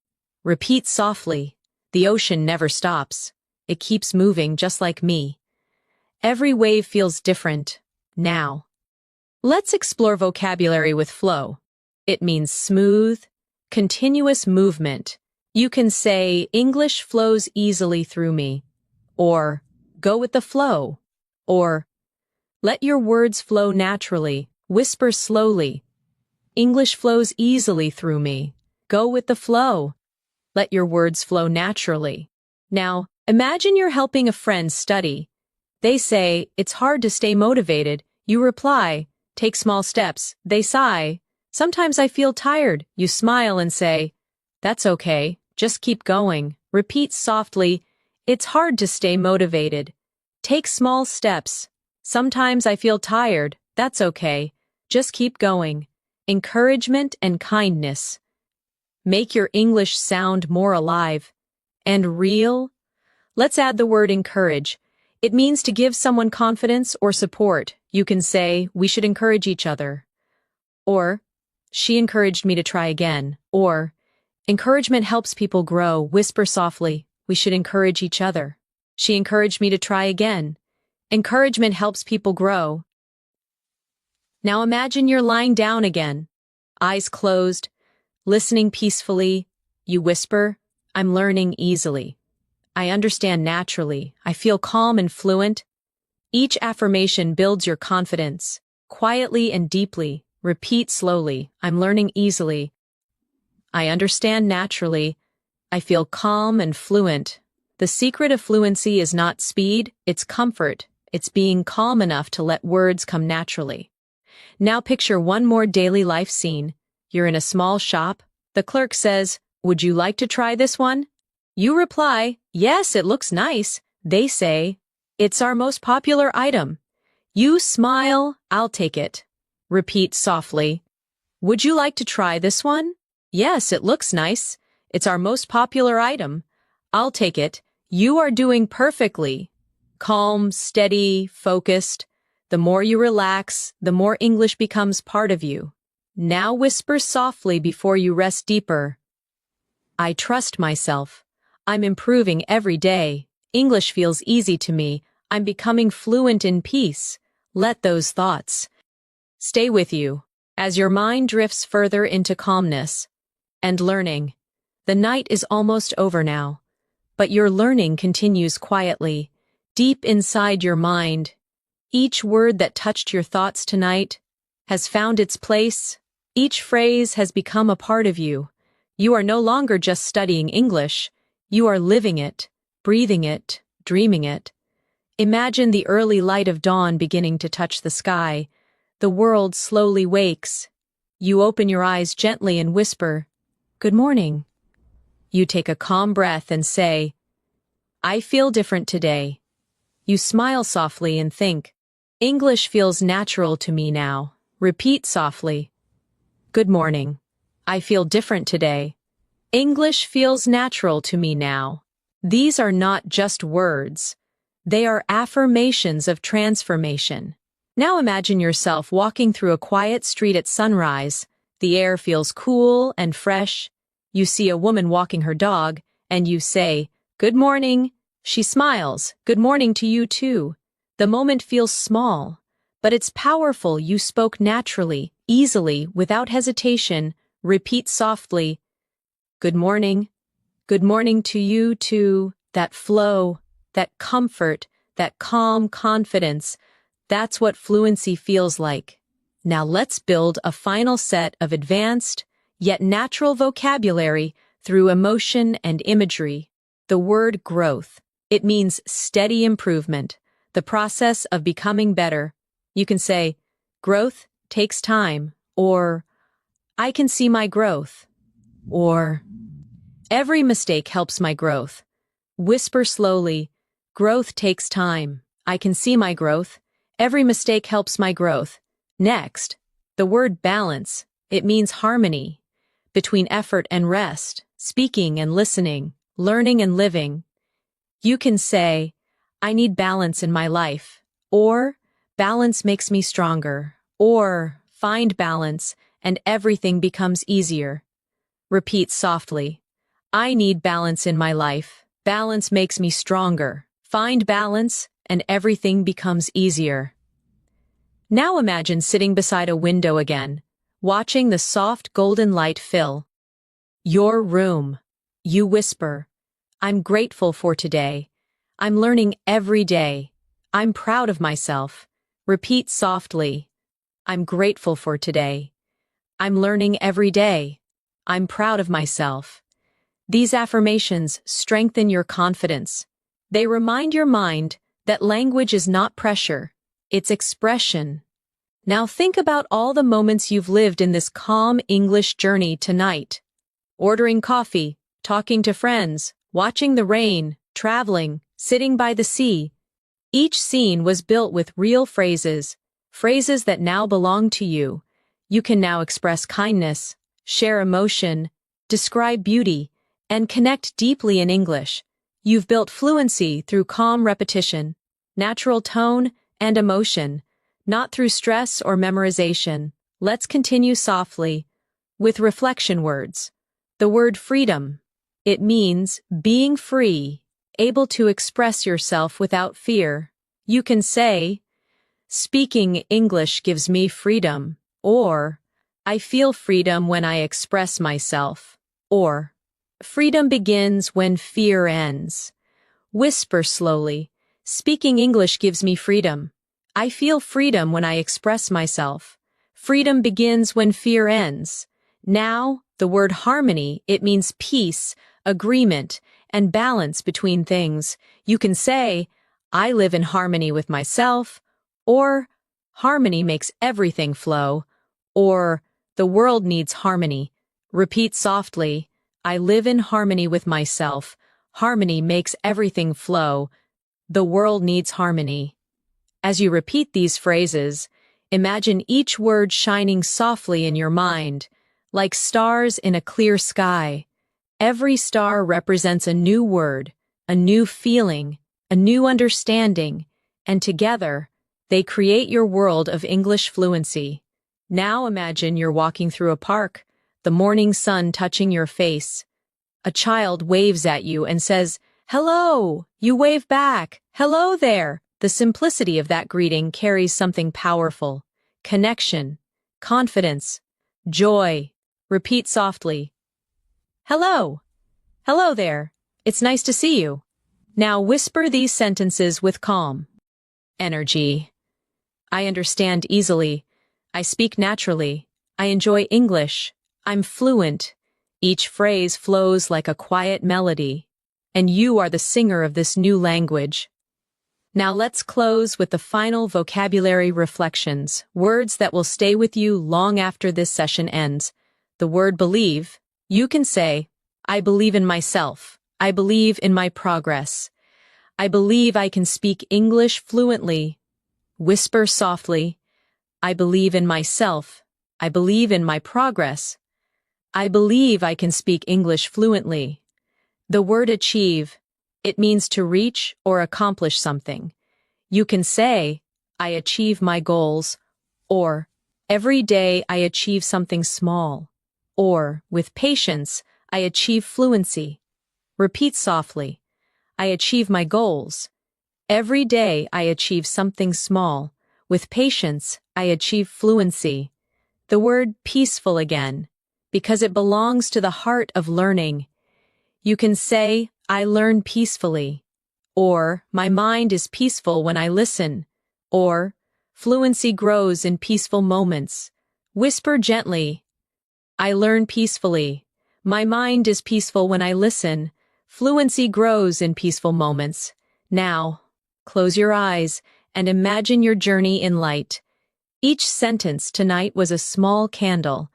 Repeat softly, the ocean never stops. It keeps moving just like me. Every wave feels different, now. Let's explore vocabulary with flow. It means smooth, continuous movement. You can say, English flows easily through me. Or, go with the flow. Or, let your words flow naturally. Whisper slowly. English flows easily through me. Go with the flow. Let your words flow naturally. Now, imagine you're helping a friend study. They say, it's hard to stay motivated. You reply, take small steps. They sigh. Sometimes I feel tired. You smile and say, that's okay. Just keep going. Repeat softly, it's hard to stay motivated. Take small steps. Sometimes I feel tired. That's okay. Just keep going. Encouragement and kindness. Make your English sound more alive and real. Let's add the word encourage. It means to give someone confidence or support. You can say, we should encourage each other. Or, she encouraged me to try again. Or, encouragement helps people grow. Whisper softly, we should encourage each other. She encouraged me to try again. Encouragement helps people grow. Now imagine you're lying down again, eyes closed, listening peacefully. You whisper, I'm learning easily. I understand naturally. I feel calm and fluent. Each affirmation builds your confidence. Quietly and deeply, repeat slowly, I'm learning easily. I understand naturally. I feel calm and fluent. The secret of fluency is not speed, it's comfort. It's being calm enough to let words come naturally. Now picture one more daily life scene. You're in a small shop. The clerk says, would you like to try this one? You reply, yes, it looks nice. They say, it's our most popular item. You smile, I'll take it. Repeat softly, would you like to try this one? Yes, it looks nice. It's our most popular item. I'll take it. You are doing perfectly. Calm, steady, focused. The more you relax, the more English becomes part of you. Now whisper softly before you rest deeper. I trust myself. I'm improving every day. English feels easy to me. I'm becoming fluent in peace. Let those thoughts stay with you as your mind drifts further into calmness and learning. The night is almost over now, but your learning continues quietly, deep inside your mind. Each word that touched your thoughts tonight has found its place. Each phrase has become a part of you. You are no longer just studying English. You are living it, breathing it, dreaming it. Imagine the early light of dawn beginning to touch the sky. The world slowly wakes. You open your eyes gently and whisper, good morning. You take a calm breath and say, I feel different today. You smile softly and think, English feels natural to me now. Repeat softly, good morning. I feel different today. English feels natural to me now. These are not just words. They are affirmations of transformation. Now imagine yourself walking through a quiet street at sunrise. The air feels cool and fresh. You see a woman walking her dog, and you say, good morning. She smiles, good morning to you too. The moment feels small, but it's powerful. You spoke naturally, easily, without hesitation. Repeat softly, good morning. Good morning to you too. That flow, that comfort, that calm confidence. That's what fluency feels like. Now let's build a final set of advanced, yet natural vocabulary through emotion and imagery. The word growth. It means steady improvement, the process of becoming better. You can say, growth takes time, or I can see my growth, or every mistake helps my growth. Whisper slowly, growth takes time. I can see my growth. Every mistake helps my growth. Next, the word balance. It means harmony between effort and rest, speaking and listening, learning and living. You can say, I need balance in my life, or balance makes me stronger, or find balance and everything becomes easier. Repeat softly. I need balance in my life. Balance makes me stronger. Find balance and everything becomes easier. Now imagine sitting beside a window again, watching the soft golden light fill your room. You whisper, I'm grateful for today. I'm learning every day. I'm proud of myself. Repeat softly. I'm grateful for today. I'm learning every day. I'm proud of myself. These affirmations strengthen your confidence. They remind your mind that language is not pressure, it's expression. Now think about all the moments you've lived in this calm English journey tonight. Ordering coffee, talking to friends, watching the rain, traveling, sitting by the sea. Each scene was built with real phrases, phrases that now belong to you. You can now express kindness, share emotion, describe beauty, and connect deeply in English. You've built fluency through calm repetition, natural tone, and emotion, not through stress or memorization. Let's continue softly with reflection words. The word freedom. It means being free, able to express yourself without fear. You can say, speaking English gives me freedom, or I feel freedom when I express myself, or freedom begins when fear ends. Whisper slowly, speaking English gives me freedom. I feel freedom when I express myself. Freedom begins when fear ends. Now, the word harmony, it means peace, agreement, and balance between things. You can say, I live in harmony with myself, or harmony makes everything flow, or the world needs harmony. Repeat softly, I live in harmony with myself. Harmony makes everything flow. The world needs harmony. As you repeat these phrases, imagine each word shining softly in your mind, like stars in a clear sky. Every star represents a new word, a new feeling, a new understanding, and together, they create your world of English fluency. Now imagine you're walking through a park, the morning sun touching your face. A child waves at you and says, hello! You wave back, hello there! The simplicity of that greeting carries something powerful. Connection, confidence, joy. Repeat softly. Hello. Hello there. It's nice to see you. Now whisper these sentences with calm energy. I understand easily. I speak naturally. I enjoy English. I'm fluent. Each phrase flows like a quiet melody. And you are the singer of this new language. Now let's close with the final vocabulary reflections, words that will stay with you long after this session ends. The word believe. You can say, I believe in myself. I believe in my progress. I believe I can speak English fluently. Whisper softly, I believe in myself. I believe in my progress. I believe I can speak English fluently. The word achieve. It means to reach or accomplish something. You can say, I achieve my goals, or every day I achieve something small, or with patience, I achieve fluency. Repeat softly, I achieve my goals. Every day I achieve something small. With patience, I achieve fluency. The word peaceful again, because it belongs to the heart of learning. You can say, I learn peacefully, or my mind is peaceful when I listen, or fluency grows in peaceful moments. Whisper gently, I learn peacefully. My mind is peaceful when I listen. Fluency grows in peaceful moments. Now, close your eyes and imagine your journey in light. Each sentence tonight was a small candle,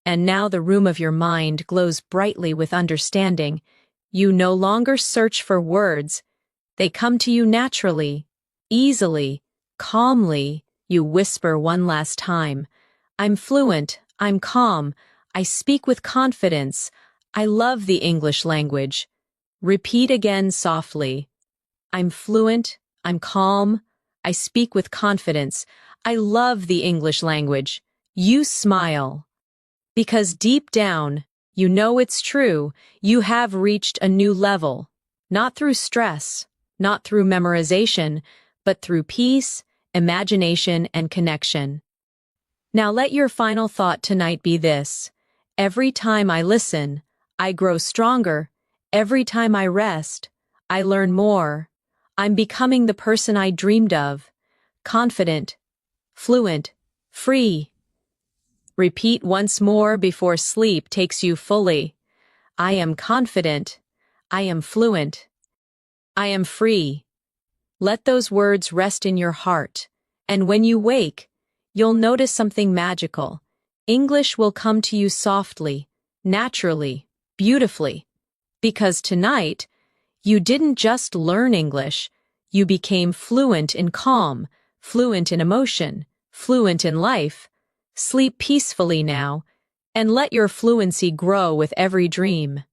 and now the room of your mind glows brightly with understanding. You no longer search for words. They come to you naturally, easily, calmly. You whisper one last time. I'm fluent, I'm calm, I speak with confidence. I love the English language. Repeat again softly. I'm fluent, I'm calm, I speak with confidence. I love the English language. You smile. Because deep down, you know it's true, you have reached a new level. Not through stress, not through memorization, but through peace, imagination, and connection. Now let your final thought tonight be this. Every time I listen, I grow stronger. Every time I rest, I learn more. I'm becoming the person I dreamed of. Confident, fluent, free. Repeat once more before sleep takes you fully. I am confident. I am fluent. I am free. Let those words rest in your heart, and when you wake, you'll notice something magical. English will come to you softly, naturally, beautifully. Because tonight, you didn't just learn English, you became fluent in calm, fluent in emotion, fluent in life. Sleep peacefully now, and let your fluency grow with every dream.